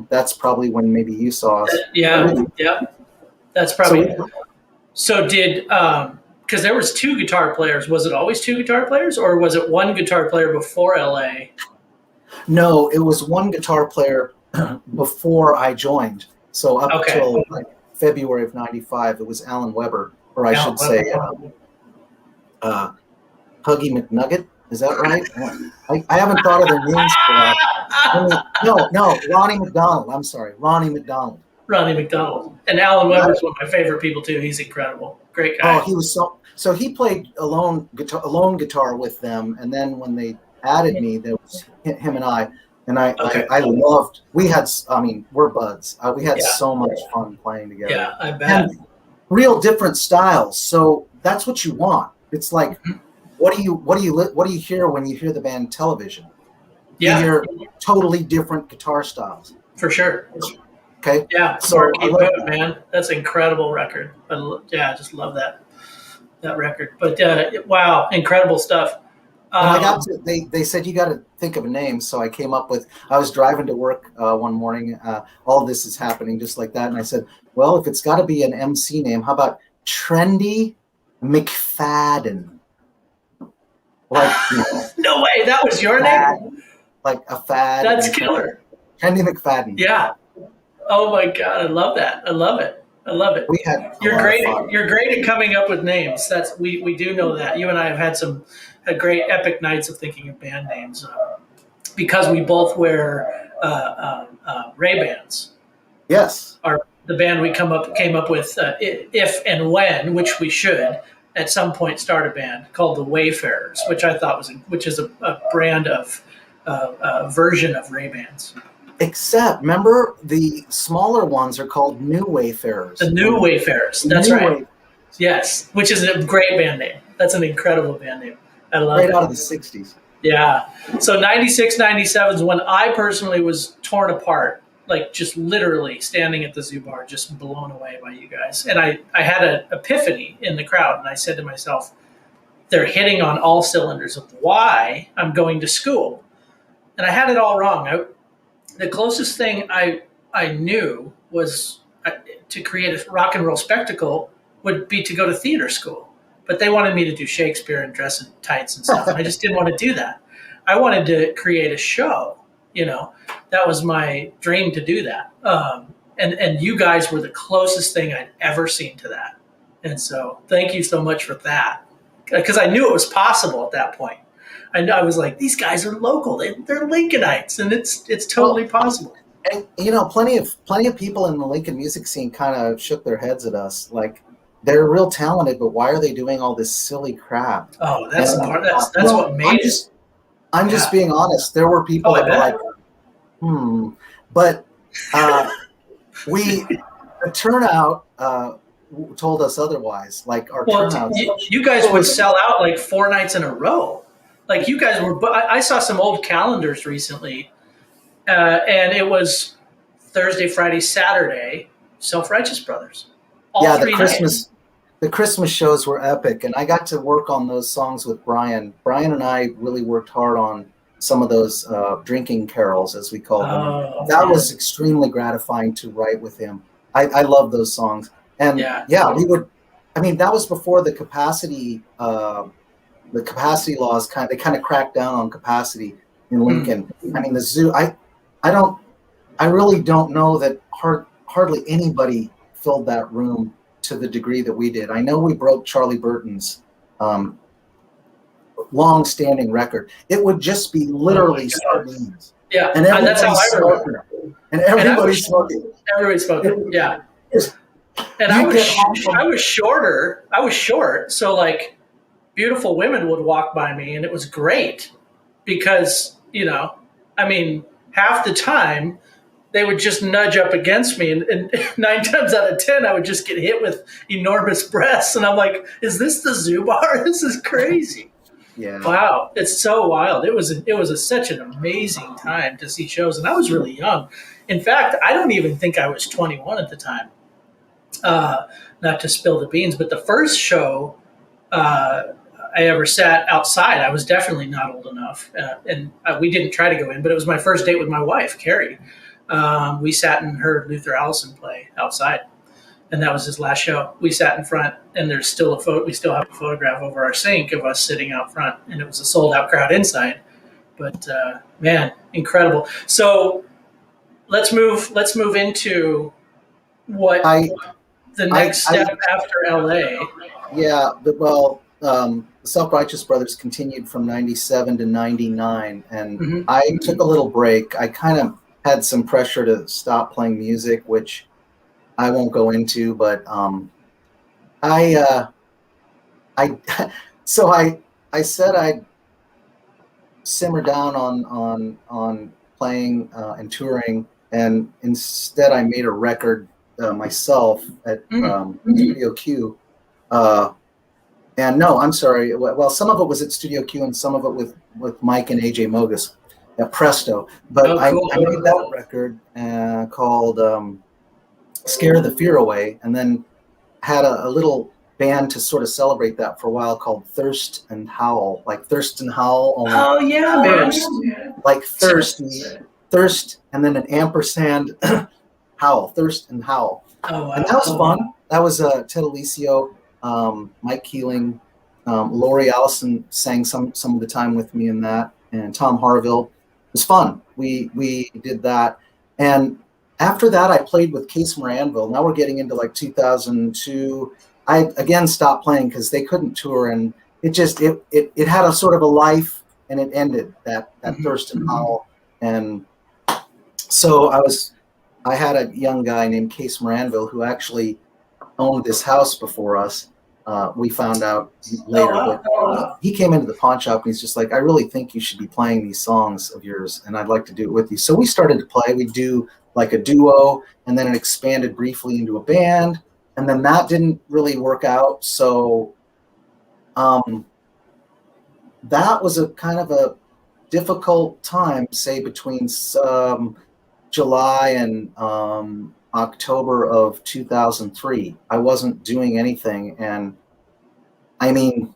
that's probably when maybe you saw us. Yeah. That's probably. So did because there was two guitar players. Was it always two guitar players, or was it one guitar player before LA? No, it was one guitar player before I joined. So up until February of '95, it was Alan Weber, or I should say Huggy McNugget. Is that right? I haven't thought of their names for that. No, Ronnie McDonald. I'm sorry, Ronnie McDonald. Ronnie McDonald. And Alan Weber's one of my favorite people too. He's incredible. Great guy. Oh, he was so he played alone guitar with them, and then when they added me, there was him and I. And I loved, we're buds. We had so much fun playing together. Yeah, I bet. And real different styles. So that's what you want. It's like, what do you hear when you hear the band Television? Yeah. You hear totally different guitar styles. For sure. Okay. Yeah. So Man, that's an incredible record. I just love that record. But wow, incredible stuff. And I got to, they said, you got to think of a name. So I came up with, I was driving to work one morning. All of this is happening just like that. And I said, well, if it's got to be an MC name, how about Trendy McFadden? Like, no way, that was your name? Like a fad. That's killer. Trendy McFadden. Yeah. Oh my God, I love that. I love it. We had You're great at coming up with names. That's we do know that. You and I have had some great epic nights of thinking of band names because we both wear Ray-Bans. Yes. The band we came up with if and when, which we should at some point start a band called the Wayfarers, which I thought which is a brand of version of Ray-Bans. Except, remember, the smaller ones are called New Wayfarers. The New Wayfarers. That's right. Yes, which is a great band name. That's an incredible band name. I love it. Right out of the 60s. Yeah. So 96, 97 is when I personally was torn apart, like just literally standing at the Zoo Bar, just blown away by you guys. And I had an epiphany in the crowd, and I said to myself, they're hitting on all cylinders of why I'm going to school. And I had it all wrong. The closest thing I knew was to create a rock and roll spectacle would be to go to theater school. But they wanted me to do Shakespeare and dress in tights and stuff. And I just didn't want to do that. I wanted to create a show. That was my dream to do that. And you guys were the closest thing I'd ever seen to that. And so thank you so much for that. Because I knew it was possible at that point. I was like, these guys are local. They're Lincolnites, and it's totally possible. And plenty of people in the Lincoln music scene kind of shook their heads at us, like they're real talented, but why are they doing all this silly crap? Oh, that's what made it. I'm just being honest. There were people that were like, but the turnout told us otherwise. Like our turnout. You guys would sell out like 4 nights in a row. Like you guys were, I saw some old calendars recently, and it was Thursday, Friday, Saturday, Self-Righteous Brothers. All 3 nights. The Christmas shows were epic, and I got to work on those songs with Brian. Brian and I really worked hard on some of those drinking carols, as we call them. That was extremely gratifying to write with him. I love those songs. And we would, that was before the capacity laws they kind of cracked down on capacity in Lincoln. The zoo, I really don't know that hardly anybody filled that room to the degree that we did. I know we broke Charlie Burton's long-standing record. It would just be literally sardines. Yeah, and that's how I remember. And everybody's smoking. Everybody's smoking. Yeah. And I was shorter. I was short, so like beautiful women would walk by me, and it was great because half the time they would just nudge up against me, and 9 times out of 10 I would just get hit with enormous breasts, and I'm like, is this the Zoo Bar? This is crazy. Yeah. Wow, it's so wild. It was such an amazing time to see shows, and I was really young. In fact, I don't even think I was 21 at the time. Not to spill the beans, but the first show I ever sat outside, I was definitely not old enough, and we didn't try to go in, but it was my first date with my wife, Carrie. We sat and heard Luther Allison play outside, and that was his last show. We sat in front, and there's still we still have a photograph over our sink of us sitting out front, and it was a sold-out crowd inside. But man, incredible. So let's move into what the next step after LA. Yeah, the Self-Righteous Brothers continued from 97 to 99, and I took a little break. I kind of had some pressure to stop playing music, which I won't go into, but I said I'd simmer down on playing and touring, and instead I made a record myself at Studio Q. And no, I'm sorry. Well, some of it was at Studio Q and some of it with Mike and AJ Mogus at Presto. But cool. I made that record called Scare the Fear Away, and then had a little band to sort of celebrate that for a while called Thirst and Howl, like Thirst and Howl. Only man. Like thirst, and then an ampersand howl, Thirst and Howl. Oh, wow. And that was fun. That was Ted Alicio, Mike Keeling, Lori Allison sang some of the time with me in that, and Tom Harville. It was fun. We did that, and after that I played with Case Moranville. Now we're getting into like 2002. I again stopped playing because they couldn't tour, and it had a sort of a life, and it ended that Thirst and Howl. And so I had a young guy named Case Moranville who actually owned this house before us. We found out later, but he came into the pawn shop and he's just like, I really think you should be playing these songs of yours, and I'd like to do it with you. So we started to play. We'd do like a duo, and then it expanded briefly into a band, and then that didn't really work out. So that was a kind of a difficult time, say between July and October of 2003. I wasn't doing anything, and I mean,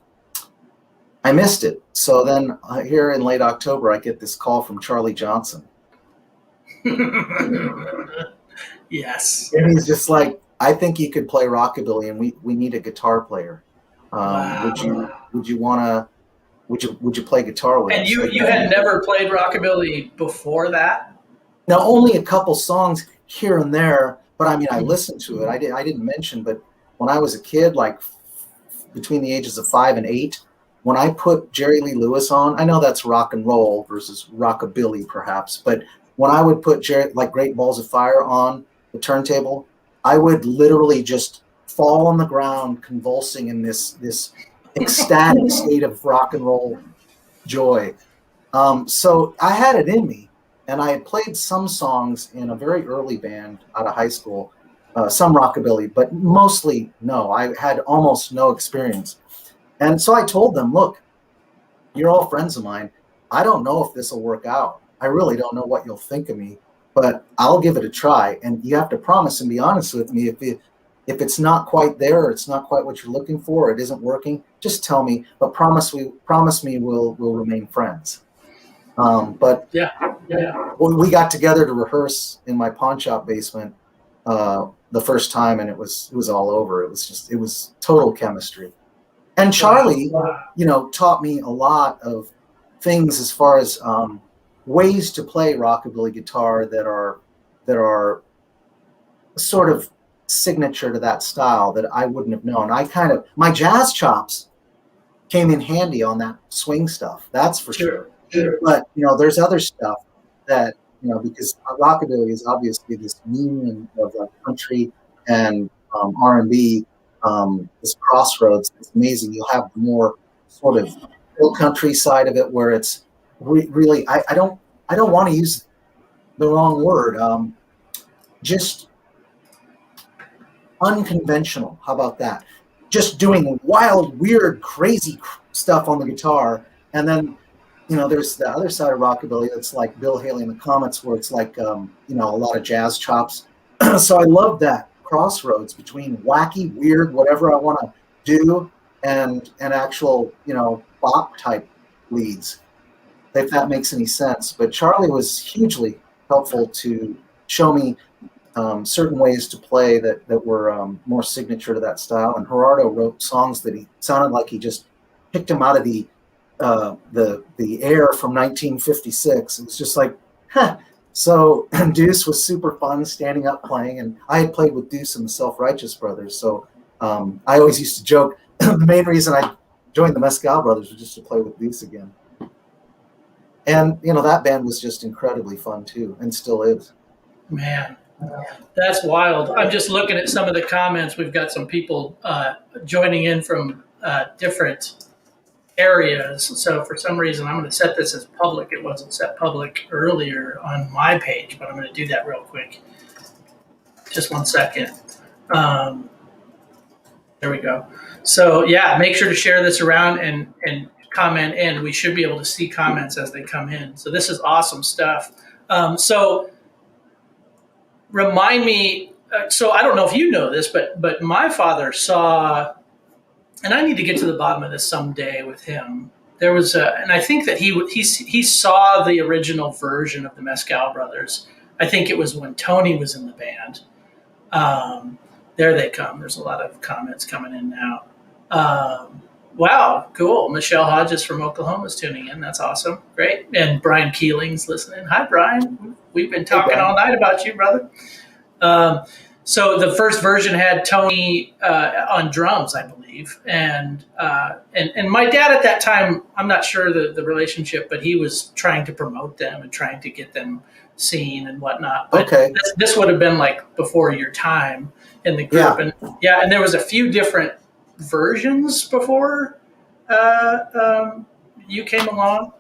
I missed it. So then here in late October, I get this call from Charlie Johnson. Yes. And he's just like, I think you could play rockabilly, and we need a guitar player. Wow. Would you play guitar with us? And you had never played rockabilly before that? Now, only a couple songs here and there, but I mean, I listened to it. I didn't mention, but when I was a kid, like between the ages of 5 and 8, when I put Jerry Lee Lewis on, I know that's rock and roll versus rockabilly perhaps, but when I would put like Great Balls of Fire on the turntable, I would literally just fall on the ground convulsing in this ecstatic state of rock and roll joy. So I had it in me, and I had played some songs in a very early band out of high school, some rockabilly, but mostly no. I had almost no experience. And so I told them, look, you're all friends of mine. I don't know if this will work out. I really don't know what you'll think of me, but I'll give it a try. And you have to promise and be honest with me. If it's not quite there, or it's not quite what you're looking for, or it isn't working, just tell me. But promise me we'll remain friends. But when we got together to rehearse in my pawn shop basement the first time, and it was all over. It was total chemistry. And Charlie, taught me a lot of things as far as ways to play rockabilly guitar that are sort of signature to that style that I wouldn't have known. My jazz chops came in handy on that swing stuff. That's for sure. But there's other stuff that because rockabilly is obviously this union of country and R&B, this crossroads. It's amazing. You'll have the more sort of hill country side of it where it's really I don't want to use the wrong word. Just unconventional. How about that? Just doing wild, weird, crazy stuff on the guitar, and then there's the other side of rockabilly that's like Bill Haley and the Comets, where it's like a lot of jazz chops. So I love that crossroads between wacky, weird, whatever I want to do, and actual bop type leads, if that makes any sense. But Charlie was hugely helpful to show me certain ways to play that were more signature to that style. And Gerardo wrote songs that he sounded like he just picked them out of the air from 1956. It was just like, huh. So Deuce was super fun standing up playing, and I had played with Deuce and the Self-Righteous Brothers. So I always used to joke the main reason I joined the Mezcal Brothers was just to play with Deuce again. And that band was just incredibly fun too, and still is. Man, that's wild. I'm just looking at some of the comments. We've got some people joining in from different areas. So for some reason, I'm going to set this as public. It wasn't set public earlier on my page, but I'm going to do that real quick. Just 1 second. There we go. So yeah, make sure to share this around and comment in. We should be able to see comments as they come in. So this is awesome stuff. So remind me, so I don't know if you know this, but my father saw, and I need to get to the bottom of this someday with him. There was and I think that he saw the original version of the Mezcal Brothers. I think it was when Tony was in the band. There they come. There's a lot of comments coming in now. Wow, cool. Michelle Hodges from Oklahoma is tuning in. That's awesome. Great. And Brian Keeling's listening. Hi, Brian. We've been talking all night about you, brother. So the first version had Tony on drums, I believe. And my dad at that time, I'm not sure the relationship, but he was trying to promote them and trying to get them seen and whatnot. But okay. This would have been like before your time in the group. Yeah. And there was a few different versions before you came along,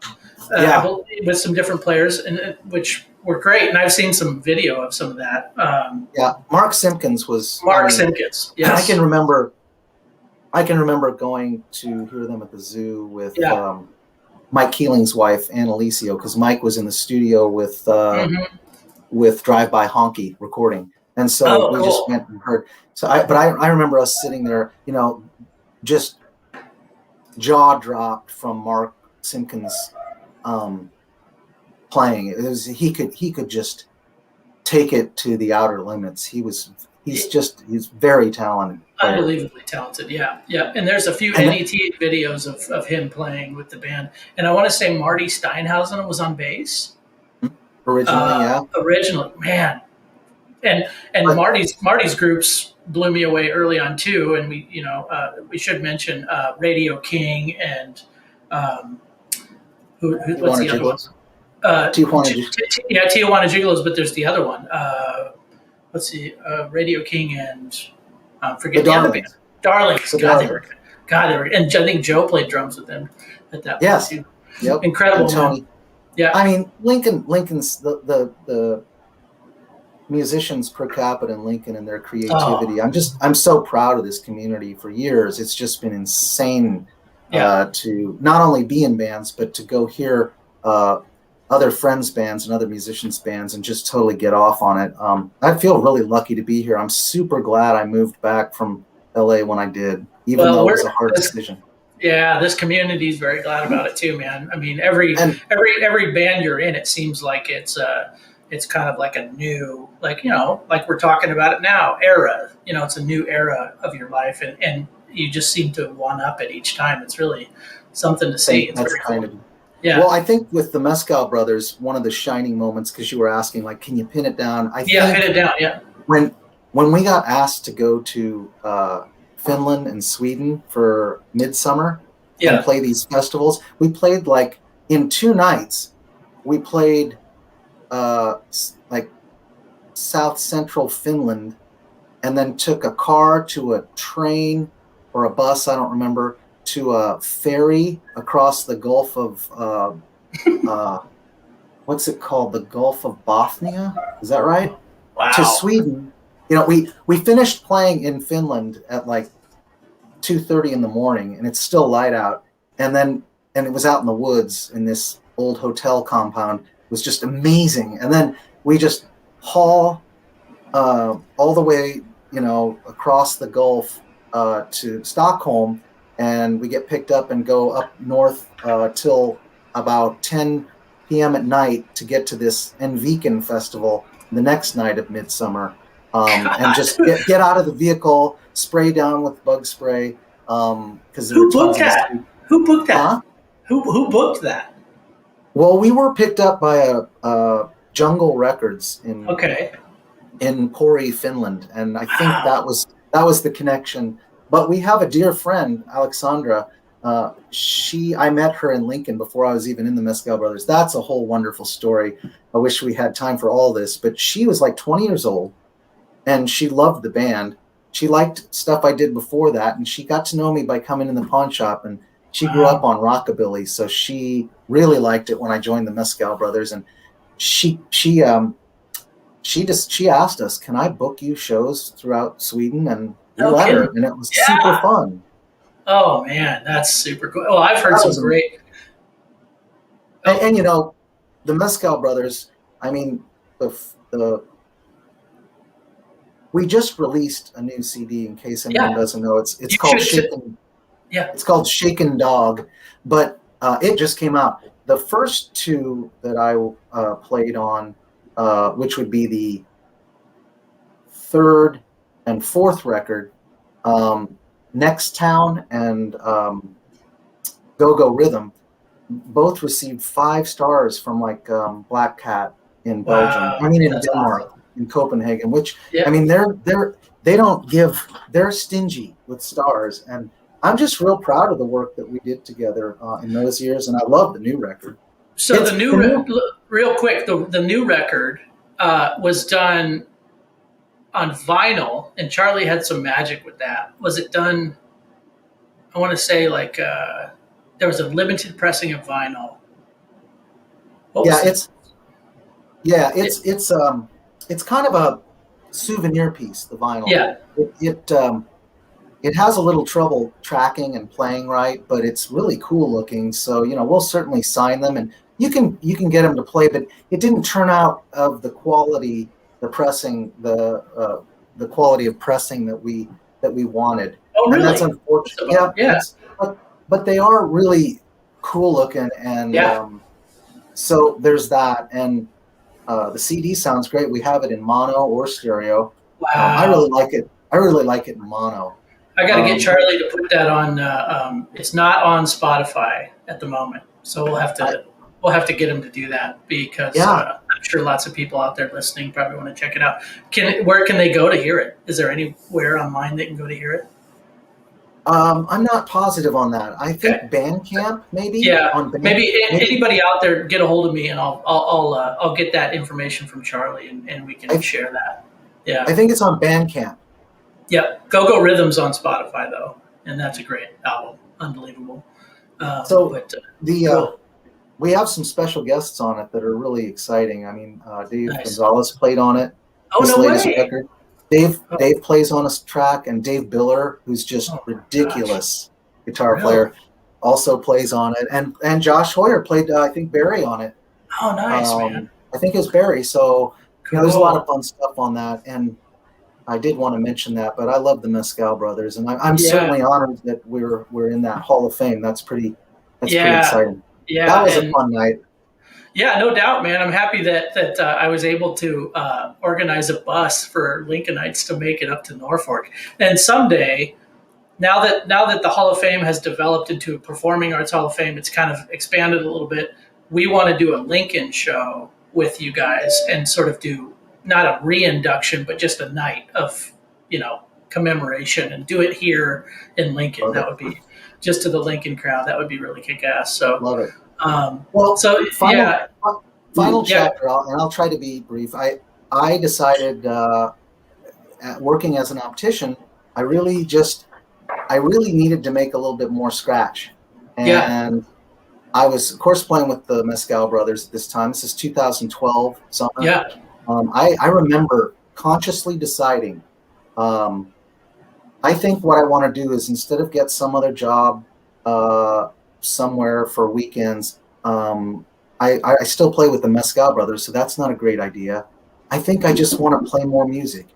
I believe, with some different players, and which were great. And I've seen some video of some of that. Mark Simpkins was Simpkins. Yes, I can remember going to hear them at the zoo with Mike Keeling's wife, Ann Alicio, because Mike was in the studio with Drive By Honky recording. And so we just went and heard. So I remember us sitting there, just jaw dropped from Mark Simpkins playing. It was he could just take it to the outer limits. He's very talented. Unbelievably talented, yeah. And there's a few NET videos of him playing with the band. And I want to say Marty Steinhausen was on bass. Originally, man. And Marty's groups blew me away early on too. And we should mention Radio King and what's the other one? Tijuana Gigolos, but there's the other one. Radio King and forget the other band. Darlings. God, they were, and I think Joe played drums with them at that point too. Yep. Incredible. And Tony. Man. Yeah. I mean, Lincoln's the musicians per capita in Lincoln and their creativity. I'm so proud of this community. For years, it's just been insane to not only be in bands, but to go hear other friends' bands and other musicians' bands and just totally get off on it. I feel really lucky to be here. I'm super glad I moved back from LA when I did, even though it was a hard decision. Yeah, this community is very glad about it too, man. I mean, every band you're in, it seems like it's kind of like a new, like we're talking about it now, era. It's a new era of your life, and you just seem to one up it each time. It's really something to see. It's very cool. Yeah. Well, I think with the Mezcal Brothers, one of the shining moments, because you were asking, like, can you pin it down? Pin it down. Yeah. When we got asked to go to Finland and Sweden for Midsummer and play these festivals, we played like in 2 nights. We played like South Central Finland, and then took a car to a train or a bus, I don't remember, to a ferry across the Gulf of what's it called? The Gulf of Bothnia? Is that right? Wow. To Sweden. We finished playing in Finland at like 2:30 in the morning, and it's still light out. And it was out in the woods in this old hotel compound. It was just amazing. And then we just haul all the way, across the Gulf to Stockholm. And we get picked up and go up north till about 10 p.m. at night to get to this Enviken festival the next night of Midsummer, and just get out of the vehicle, spray down with bug spray. Because who booked that? Who booked that? Huh? Who booked that? Well, we were picked up by a Jungle Records in Pori, Finland, and I think that was the connection. But we have a dear friend, Alexandra. I met her in Lincoln before I was even in the Mezcal Brothers. That's a whole wonderful story. I wish we had time for all this. But she was like 20 years old, and she loved the band. She liked stuff I did before that, and she got to know me by coming in the pawn shop and She grew up on rockabilly, so she really liked it when I joined the Mezcal Brothers, and she asked us, "Can I book you shows throughout Sweden?" And we let her, and it was super fun. Oh man, that's super cool. Well, I've heard some great. And you know, the Mezcal Brothers. I mean, we just released a new CD. In case anyone doesn't know, it's called Shaken. Yeah, it's called Shaken Dog, but it just came out. The first two that I played on, which would be the third and fourth record, Next Town and Go Go Rhythm, both received 5 stars from like Black Cat in Belgium. I mean, in Denmark, awesome. In Copenhagen. Which I mean, they're stingy with stars, and I'm just real proud of the work that we did together in those years, and I love the new record. So real quick, the new record was done on vinyl, and Charlie had some magic with that. Was it done? I want to say like there was a limited pressing of vinyl. It's kind of a souvenir piece. The vinyl. Yeah. It has a little trouble tracking and playing right, but it's really cool looking. So, you know, we'll certainly sign them, and you can get them to play, but it didn't turn out of the quality, the quality of pressing that we wanted. Oh, really? And that's unfortunate. Yeah. But they are really cool looking, and so there's that. And the CD sounds great. We have it in mono or stereo. Wow. I really like it. I really like it in mono. I got to get Charlie to put that on. It's not on Spotify at the moment, so we'll have to get him to do that, because I'm sure lots of people out there listening probably want to check it out. Where can they go to hear it? Is there anywhere online they can go to hear it? I'm not positive on that. I think Bandcamp, maybe. Yeah, maybe anybody out there, get a hold of me, and I'll get that information from Charlie, and we can share that. Yeah, I think it's on Bandcamp. Yeah, Go Go Rhythm's on Spotify though, and that's a great album, unbelievable. We have some special guests on it that are really exciting. I mean, Dave Gonzalez played on it. Oh, no way! Record. Dave plays on a track, and Dave Biller, who's just ridiculous guitar player, also plays on it. And Josh Hoyer played, I think, Barry on it. Oh, nice, man. I think it's Barry. So you know, there's a lot of fun stuff on that, and I did want to mention that. But I love the Mezcal Brothers, and I'm certainly honored that we're in that Hall of Fame. That's pretty exciting. Yeah, that was a fun night. Yeah, no doubt, man. I'm happy that I was able to organize a bus for Lincolnites to make it up to Norfolk. And someday, now that the Hall of Fame has developed into a Performing Arts Hall of Fame, it's kind of expanded a little bit. We want to do a Lincoln show with you guys and sort of do not a reinduction, but just a night of, commemoration, and do it here in Lincoln. Love that would be just to the Lincoln crowd. That would be really kick-ass. So love it. Final chapter, and I'll try to be brief. I decided, working as an optician, I really needed to make a little bit more scratch. And I was, of course, playing with the Mezcal Brothers at this time. This is 2012 summer. Yeah. I remember consciously deciding, I think what I want to do is, instead of get some other job somewhere for weekends, I still play with the Mezcal Brothers, so that's not a great idea. I think I just want to play more music.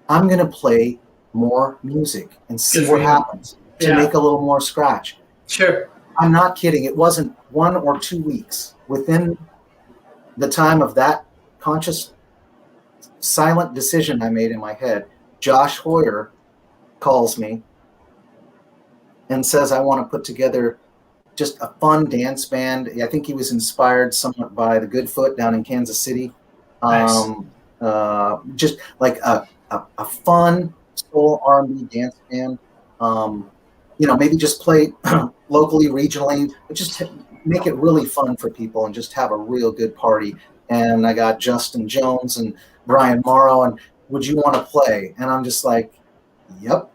I'm going to play more music and see what happens to make a little more scratch. Sure. I'm not kidding. It wasn't 1 or 2 weeks. Within the time of that conscious, silent decision I made in my head, Josh Hoyer calls me and says, I want to put together just a fun dance band. I think he was inspired somewhat by the Goodfoot down in Kansas City. Nice. Just like a fun soul R&B dance band. Maybe just play locally, regionally, but just make it really fun for people and just have a real good party. And I got Justin Jones and Brian Morrow, and would you want to play? And I'm just like, yep.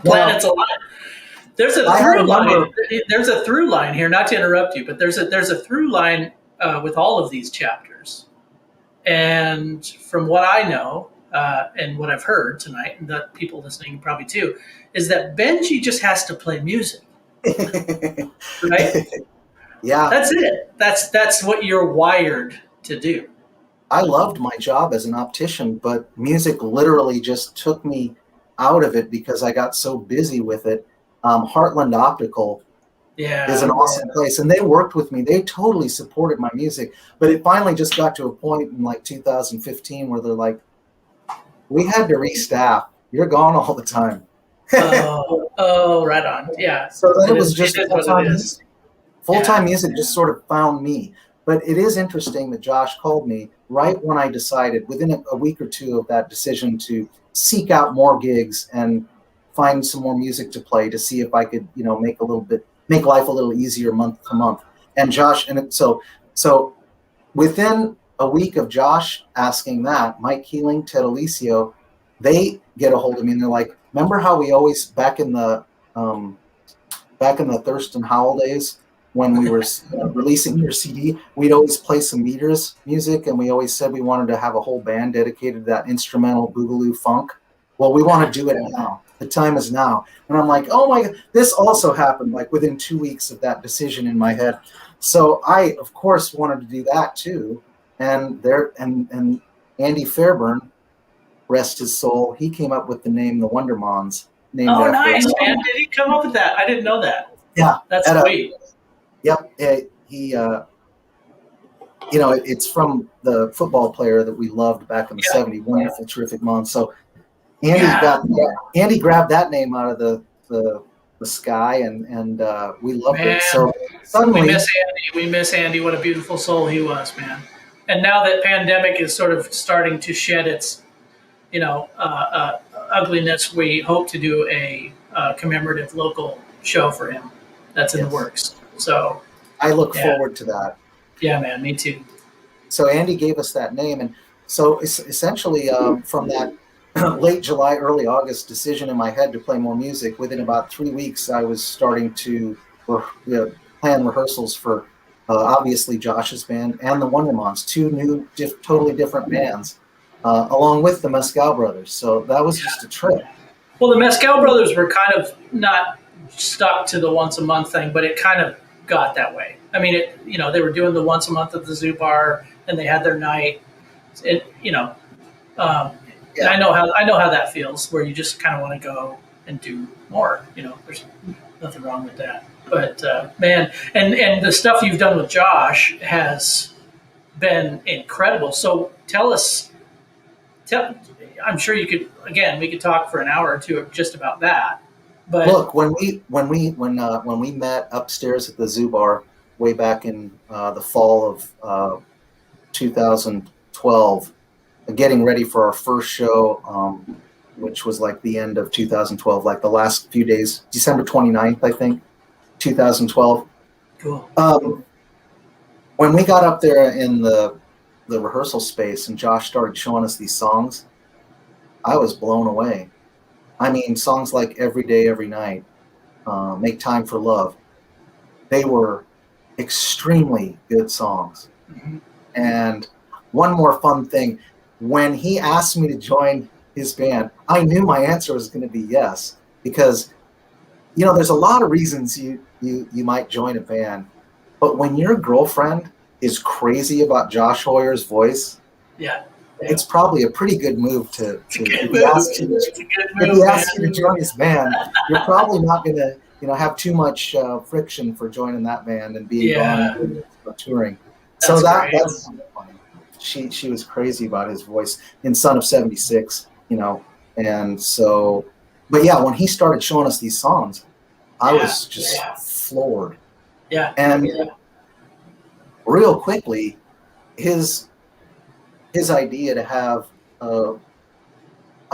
Planets aligned. There's a through line. There's a through line here. Not to interrupt you, but there's a through line with all of these chapters. And from what I know and what I've heard tonight, and that people listening probably too, is that Benji just has to play music, right? Yeah, that's it. That's what you're wired to do. I loved my job as an optician, but music literally just took me out of it because I got so busy with it. Heartland Optical is an awesome place, and they worked with me. They totally supported my music, but it finally just got to a point in like 2015 where they're like, we had to restaff. You're gone all the time. Oh, right on. Yeah. So then it was just full-time music. Full-time music just sort of found me. But it is interesting that Josh called me right when I decided, within a week or two of that decision, to seek out more gigs and find some more music to play to see if I could, make life a little easier month to month. And Josh, so within a week of Josh asking that, Mike Keeling, Ted Alicio, they get a hold of me and they're like, remember how we always back in the Thurston Howell days when we were releasing your CD, we'd always play some meters music, and we always said we wanted to have a whole band dedicated to that instrumental boogaloo funk. Well, we want to do it now. The time is now. And I'm like, oh my God, this also happened like within 2 weeks of that decision in my head. So I, of course, wanted to do that too. And Andy Fairburn, rest his soul, he came up with the name the Wondermonds. Oh, nice, man. Did he come up with that? I didn't know that. Yeah. That's sweet. Yep. He it's from the football player that we loved back in the 70s, wonderful, terrific Mon. So Andy grabbed that name out of the sky, and we loved it. So suddenly we miss Andy. What a beautiful soul he was, man. And now that pandemic is sort of starting to shed its, ugliness, we hope to do a commemorative local show for him. That's in the works. So I look forward to that. Yeah, man, me too. So Andy gave us that name, and so essentially from that late July, early August decision in my head to play more music, within about 3 weeks, I was starting to plan rehearsals for obviously Josh's band and the Wondermonds, two new, totally different bands, along with the Mezcal Brothers. So that was just a trip. Well, the Mezcal Brothers were kind of not stuck to the once a month thing, but it kind of got that way. I mean, they were doing the once a month at the Zoo Bar, and they had their night. I know how that feels, where you just kind of want to go and do more. There's nothing wrong with that. But man, and the stuff you've done with Josh has been incredible. So tell us. I'm sure you could. Again, we could talk for an hour or two just about that. But look, when we met upstairs at the Zoo Bar way back in the fall of 2012, getting ready for our first show, which was like the end of 2012, like the last few days, December 29th, I think, 2012. Cool. When we got up there in the rehearsal space and Josh started showing us these songs, I was blown away. I mean, songs like Every Day, Every Night, Make Time for Love, they were extremely good songs. Mm-hmm. And one more fun thing, when he asked me to join his band, I knew my answer was going to be yes, because, there's a lot of reasons you might join a band, but when your girlfriend is crazy about Josh Hoyer's voice, it's probably a pretty good move to if he asks you to join his band, you're probably not going to have too much friction for joining that band and being gone for touring. So that's funny. She was crazy about his voice in Son of 76, and so, but yeah, when he started showing us these songs, I was just floored. Yeah. And real quickly, his idea to have a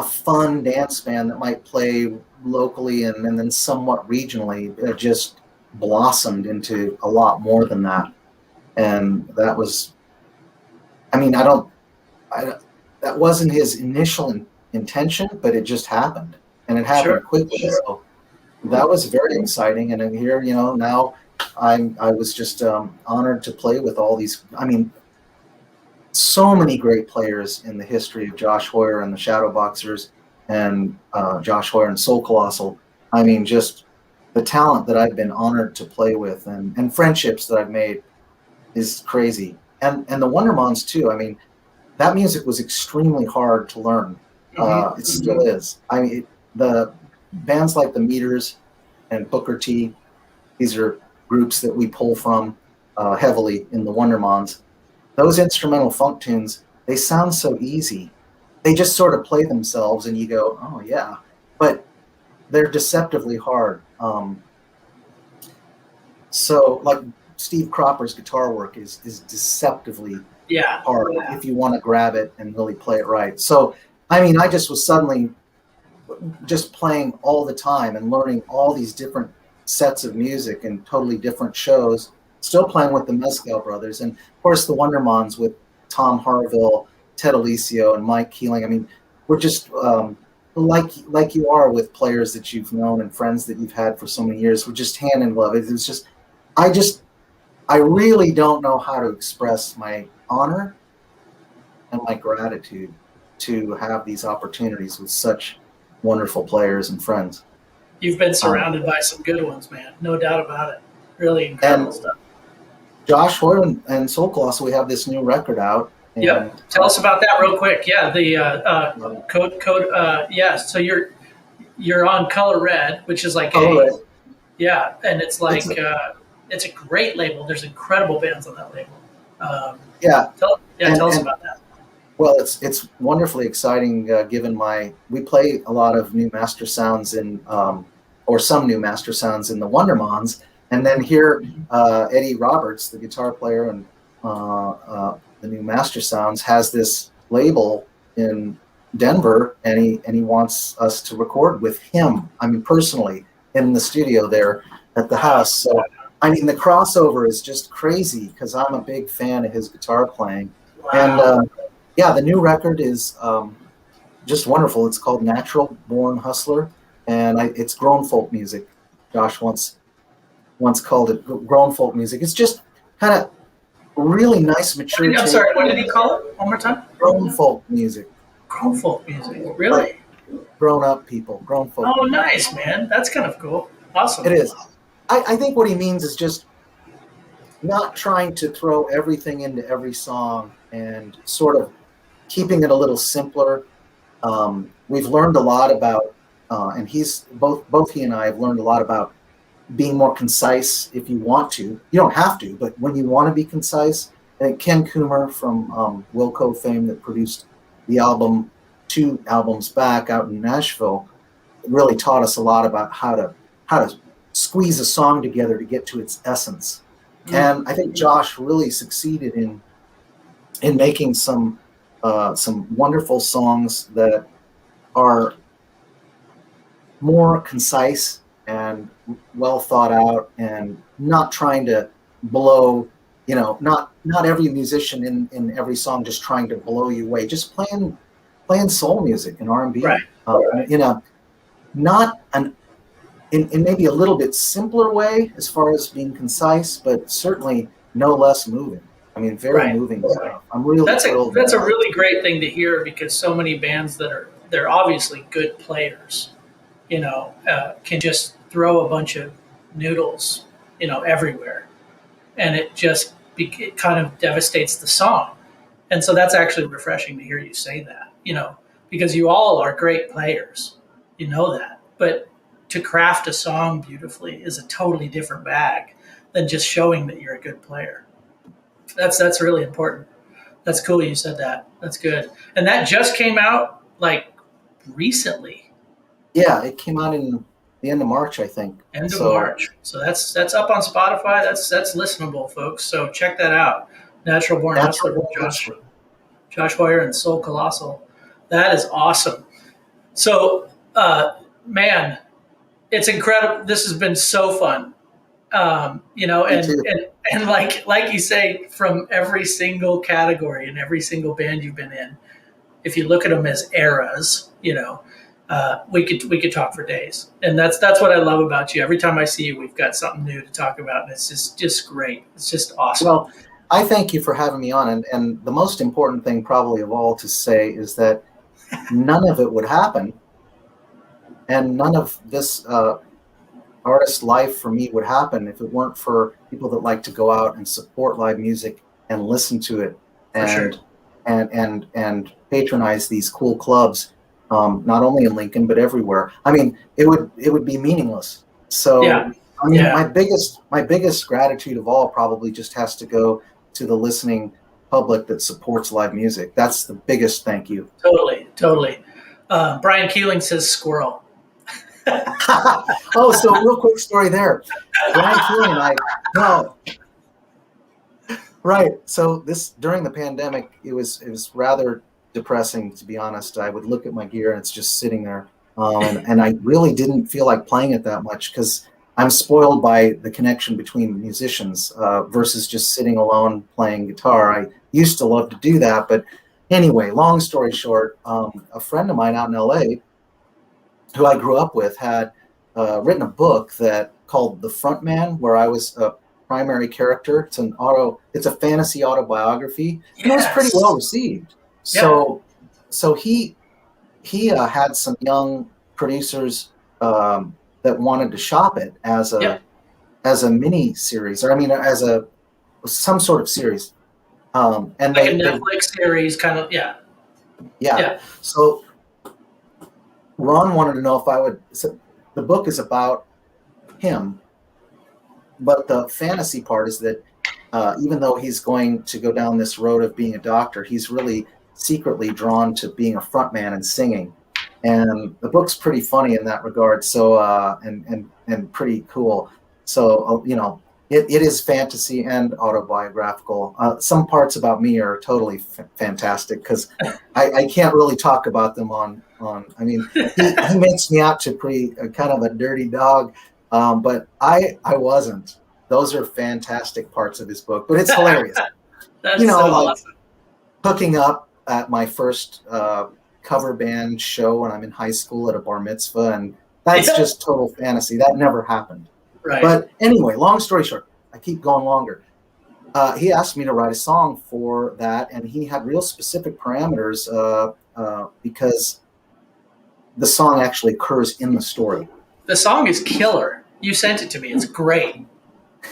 fun dance band that might play locally and then somewhat regionally just blossomed into a lot more than that. And that was, that wasn't his initial intention, but it just happened, and it happened quickly. So that was very exciting. And then here, now I was just honored to play with all these. I mean, so many great players in the history of Josh Hoyer and the Shadowboxers, and Josh Hoyer and Soul Colossal. I mean, just the talent that I've been honored to play with, and friendships that I've made is crazy. And the Wondermonds too. I mean, that music was extremely hard to learn. It still is. I mean, the bands like the Meters and Booker T, these are groups that we pull from heavily in the Wondermonds. Those instrumental funk tunes, they sound so easy. They just sort of play themselves and you go, oh yeah. But they're deceptively hard. So like Steve Cropper's guitar work is deceptively hard if you want to grab it and really play it right. So, I mean, I just was suddenly just playing all the time and learning all these different sets of music and totally different shows, still playing with the Mezcal Brothers. And of course the Wondermonds with Tom Harville, Ted Alessio, and Mike Keeling. I mean, we're just like you are with players that you've known and friends that you've had for so many years. We're just hand in glove. It was just, I really don't know how to express my honor and my gratitude to have these opportunities with such wonderful players and friends. You've been surrounded by some good ones, man. No doubt about it. Really incredible stuff. Josh Hoyer and Soul Colossal, we have this new record out. Yep. Tell us about that real quick. Yeah, the code. Yeah. So you're on Color Red, which is like Red. Yeah, and it's like it's a great label. There's incredible bands on that label. Tell us about that. Well, it's wonderfully exciting. Given we play a lot of new master sounds or some new master sounds in the Wondermonds, and then here Eddie Roberts, the guitar player and the new master sounds, has this label in Denver, and he wants us to record with him. I mean, personally, in the studio there at the house. So, I mean, the crossover is just crazy because I'm a big fan of his guitar playing. Wow. And the new record is just wonderful. It's called Natural Born Hustler, and it's grown folk music. Josh once called it grown folk music. It's just kind of really nice, mature. I'm sorry, what did he call it? One more time? Grown folk music. Grown folk music, really? Grown up people, grown folk. Oh, nice, man. That's kind of cool. Awesome. It is. I think what he means is just not trying to throw everything into every song and sort of keeping it a little simpler. We've learned a lot about, and both he and I have learned a lot about being more concise if you want to. You don't have to, but when you want to be concise. And Ken Coomer from Wilco fame that produced the album 2 albums back out in Nashville really taught us a lot about how to squeeze a song together to get to its essence. And I think Josh really succeeded in making some wonderful songs that are more concise and well thought out, and not trying to blow, not every musician in every song just trying to blow you away, just playing soul music and R&B, right. Not in maybe a little bit simpler way as far as being concise, but certainly no less moving. I mean, very moving stuff. I'm really thrilled. That's a really great thing to hear, because so many bands they're obviously good players, can just throw a bunch of noodles, everywhere, and it kind of devastates the song. And so that's actually refreshing to hear you say that, because you all are great players, that, but to craft a song beautifully is a totally different bag than just showing that you're a good player. That's really important. That's cool you said that. That's good. And that just came out like recently. Yeah, it came out in the end of March, I think. End of March. So that's up on Spotify. That's listenable, folks. So check that out. Natural Born Hustler with Josh Hoyer and Soul Colossal. That is awesome. So, man, it's incredible. This has been so fun. And like you say, from every single category and every single band you've been in, if you look at them as eras, we could talk for days. And that's what I love about you. Every time I see you, we've got something new to talk about, and it's just great. It's just awesome. Well, I thank you for having me on, and the most important thing probably of all to say is that none of it would happen, and none of this artist life for me would happen if it weren't for people that like to go out and support live music and listen to it, and and patronize these cool clubs, not only in Lincoln but everywhere. I mean, it would be meaningless. So yeah. I mean, my biggest gratitude of all probably just has to go to the listening public that supports live music. That's the biggest thank you. Totally. Brian Keeling says squirrel. Oh, so real quick story there. Brian Keeling, right. So during the pandemic, it was rather depressing, to be honest. I would look at my gear and it's just sitting there, and I really didn't feel like playing it that much because I'm spoiled by the connection between musicians versus just sitting alone playing guitar. I used to love to do that, but anyway, long story short, a friend of mine out in LA who I grew up with had written a book called The Frontman, where I was a primary character. It's a fantasy autobiography. Yes. And it was pretty well received. Yeah. So he had some young producers that wanted to shop it as a mini series, or I mean, as some sort of series, and like a Netflix series, kind of, yeah. So Ron wanted to know if I would. So the book is about him, but the fantasy part is that even though he's going to go down this road of being a doctor, he's really secretly drawn to being a frontman and singing. And the book's pretty funny in that regard. So and pretty cool. So it is fantasy and autobiographical. Some parts about me are totally fantastic because I can't really talk about them on. I mean, he makes me out to kind of a dirty dog, but I wasn't. Those are fantastic parts of his book, but it's hilarious. That's awesome. Hooking up at my first cover band show when I'm in high school at a bar mitzvah, and that's just total fantasy. That never happened. Right. But anyway, long story short, I keep going longer. He asked me to write a song for that, and he had real specific parameters because the song actually occurs in the story. The song is killer. You sent it to me. It's great.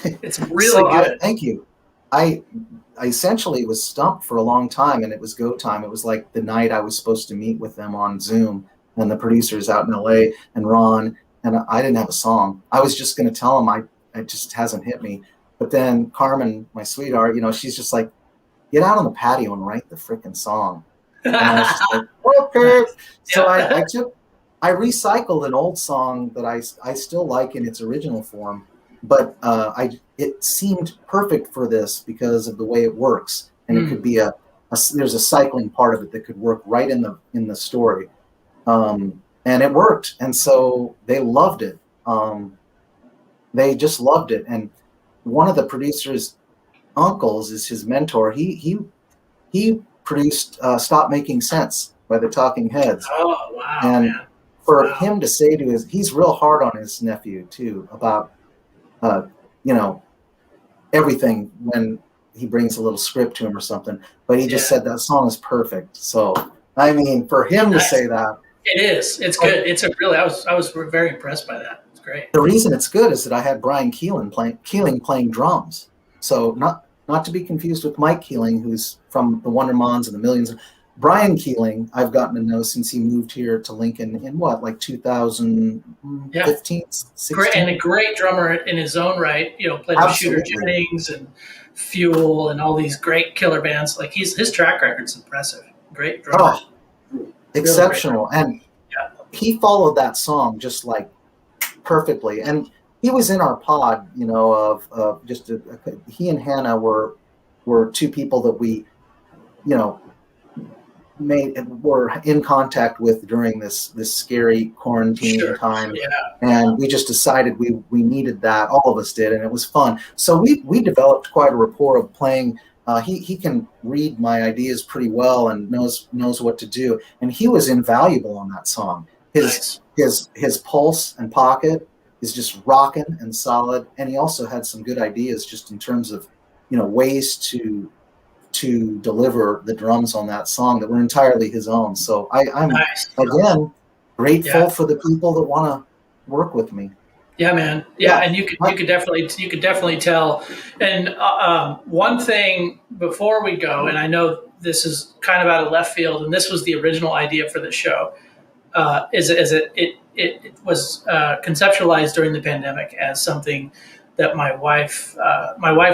It's really good. Thank you. I essentially was stumped for a long time, and it was go time. It was like the night I was supposed to meet with them on Zoom, and the producers out in LA and Ron, and I didn't have a song. I was just going to tell them it just hasn't hit me. But then Karmen, my sweetheart, she's just like, get out on the patio and write the freaking song. And I was just like, okay. So I recycled an old song that I still like in its original form, but it seemed perfect for this because of the way it works, and it could be there's a cycling part of it that could work right in the story, and it worked, and so they loved it. They just loved it, and one of the producer's uncles is his mentor. He produced "Stop Making Sense" by the Talking Heads. Oh wow! And man. For him to say he's real hard on his nephew too about everything when he brings a little script to him or something. But he just said that song is perfect. So I mean, for him to say that, it is. It's good. It's I was very impressed by that. It's great. The reason it's good is that I had Brian Keeling playing drums. So not to be confused with Mike Keeling, who's from the Wondermonds and the Millions. Brian Keeling, I've gotten to know since he moved here to Lincoln in like 2015, 16? Great, and a great drummer in his own right. Played with Shooter Jennings and Fuel and all these great killer bands. Like his track record's impressive. Great drummer. Oh, exceptional. And he followed that song just like perfectly. And he was in our pod, he and Hannah were two people that we, were in contact with during this scary quarantine time, and we just decided we needed that. All of us did, and it was fun. So we developed quite a rapport of playing. He can read my ideas pretty well and knows what to do, and he was invaluable on that song. His pulse and pocket is just rocking and solid, and he also had some good ideas just in terms of, ways to deliver the drums on that song that were entirely his own. So I'm again grateful for the people that want to work with me. Yeah, man. Yeah, and you could definitely tell. And one thing before we go, and I know this is kind of out of left field, and this was the original idea for the show, is it was conceptualized during the pandemic as something that my wife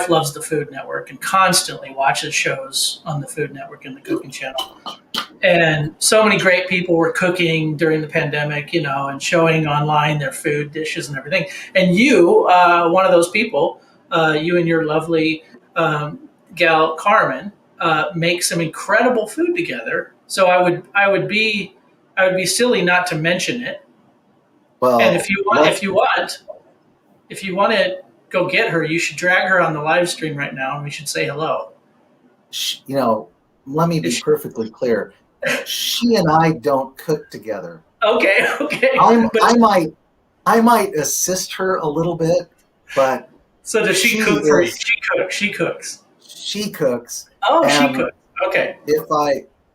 loves the Food Network and constantly watches shows on the Food Network and the Cooking Channel. And so many great people were cooking during the pandemic, and showing online their food dishes and everything. And you, one of those people, you and your lovely gal Karmen, make some incredible food together. So I would be silly not to mention it. Well, and if you want to go get her, you should drag her on the live stream right now, and we should say hello. Let me be perfectly clear. She and I don't cook together. Okay. I might assist her a little bit, but so does she cook for you? She cooks. She cooks. Oh, she cooks. Okay.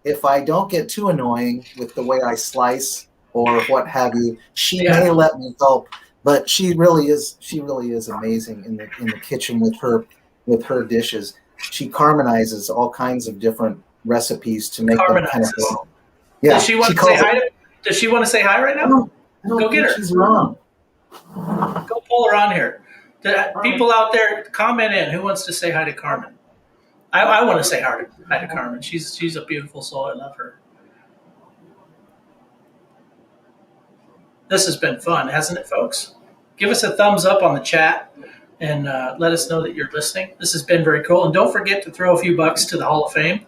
If I don't get too annoying with the way I slice or what have you, she may let me help. But she really is amazing in the kitchen with her dishes. She Carmenizes all kinds of different recipes to make them kind of wrong. Yeah. Does she want to say hi? Does she want to say hi right now? Go get her. She's wrong. Go pull her on here. People out there, comment in. Who wants to say hi to Karmen? I want to say hi to Karmen. She's a beautiful soul. I love her. This has been fun, hasn't it, folks? Give us a thumbs up on the chat and let us know that you're listening. This has been very cool. And don't forget to throw a few bucks to the Hall of Fame,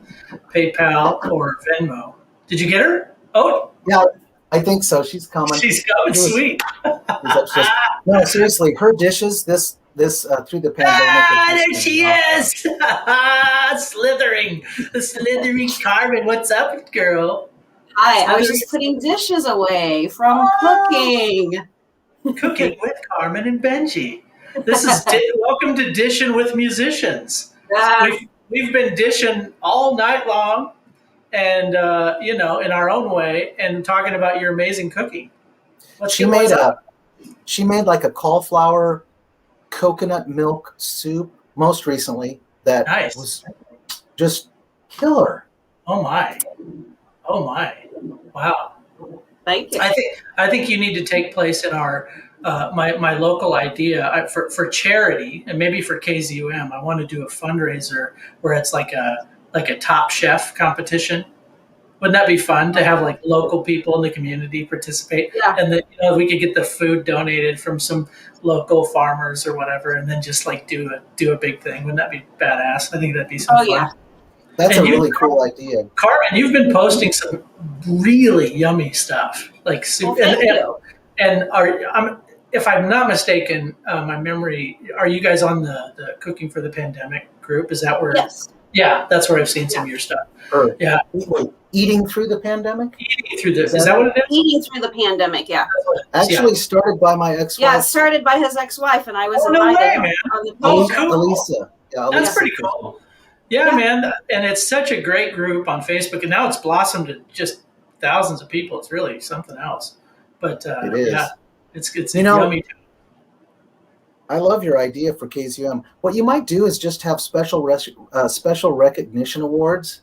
PayPal or Venmo. Did you get her? Oh, yeah, I think so. She's coming. She's coming. Sweet. No, seriously, her dishes this through the pandemic. There she is. Slithering. The slithering Karmen. What's up, girl? Hi, I was just putting dishes away from cooking. Cooking with Karmen and Benji. This is welcome to Dishin with Musicians. We've been dishing all night long, and in our own way, and talking about your amazing cooking. She made like a cauliflower coconut milk soup most recently that was just killer. Oh my. Wow. Thank you. I think you need to take place in our my local idea for charity, and maybe for KZUM. I want to do a fundraiser where it's like a Top Chef competition. Wouldn't that be fun to have like local people in the community participate? Yeah. And then we could get the food donated from some local farmers or whatever, and then just like do a big thing. Wouldn't that be badass? I think that'd be some fun. Yeah. That's a really cool idea. Karmen, you've been posting some really yummy stuff, like soup. And if I'm not mistaken, my memory, are you guys on the Cooking for the Pandemic group? Is that where? Yes. Yeah, that's where I've seen some of your stuff. Yeah. Wait, eating through the pandemic? Eating through this. Is that what it is? Eating through the pandemic, yeah. Actually started by my ex-wife. Yeah, it started by his ex-wife, and I was invited on the post. page. Elisa. Yeah, that's pretty cool. Yeah, man, and it's such a great group on Facebook, and now it's blossomed to just thousands of people. It's really something else. But it is. Yeah, it's yummy. I love your idea for KZUM. What you might do is just have special recognition awards.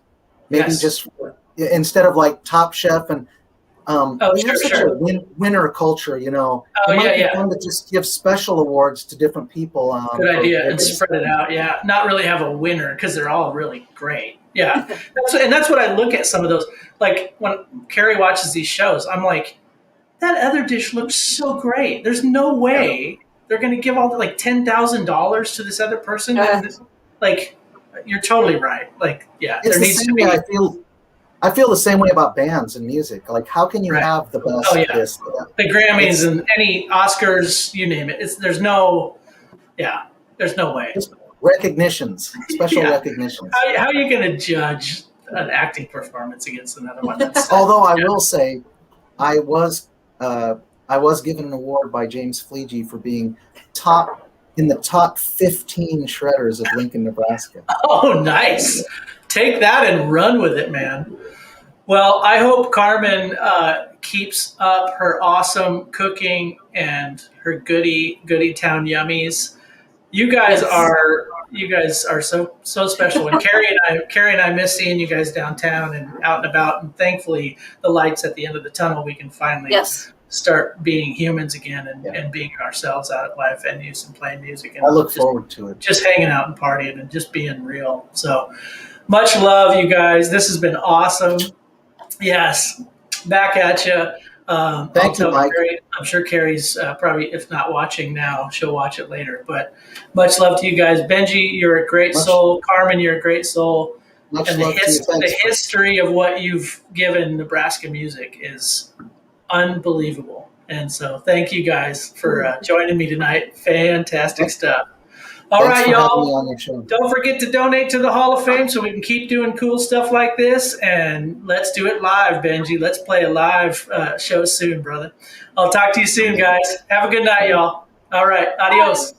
Maybe just instead of like Top Chef and we have such a winner culture, it might be fun to just give special awards to different people. Good idea, and spread it out. Yeah, not really have a winner because they're all really great. Yeah, that's what I look at some of those. Like when Carrie watches these shows, I'm like, that other dish looks so great. There's no way they're going to give all like $10,000 to this other person. Like, you're totally right. Like, yeah, it's there needs to be. I feel the same way about bands and music. Like, how can you have the best of this? The Grammys and any Oscars, you name it. There's no way. Just recognitions, special recognitions. How are you going to judge an acting performance against another one? Although I will say, I was I was given an award by James Fleege for being in the top 15 shredders of Lincoln, Nebraska. Oh, nice. Take that and run with it, man. Well, I hope Karmen keeps up her awesome cooking and her goody town yummies. You guys are so special. And Carrie and I miss seeing you guys downtown and out and about. And thankfully, the light's at the end of the tunnel. We can finally start being humans again and being ourselves out at live venues and playing music. And I look forward to it. Just hanging out and partying and just being real. So much love, you guys. This has been awesome. Yes, back at you. Thank you, Mike. Carrie, I'm sure Carrie's probably, if not watching now, she'll watch it later. But much love to you guys. Benji, you're a great soul. Karmen, you're a great soul. Much and love to you. The history of what you've given Nebraska music is unbelievable. And so thank you guys for joining me tonight. Fantastic stuff. All right, y'all. Don't forget to donate to the Hall of Fame so we can keep doing cool stuff like this. And let's do it live, Benji. Let's play a live show soon, brother. I'll talk to you soon, guys. Have a good night, y'all. All right. Adios.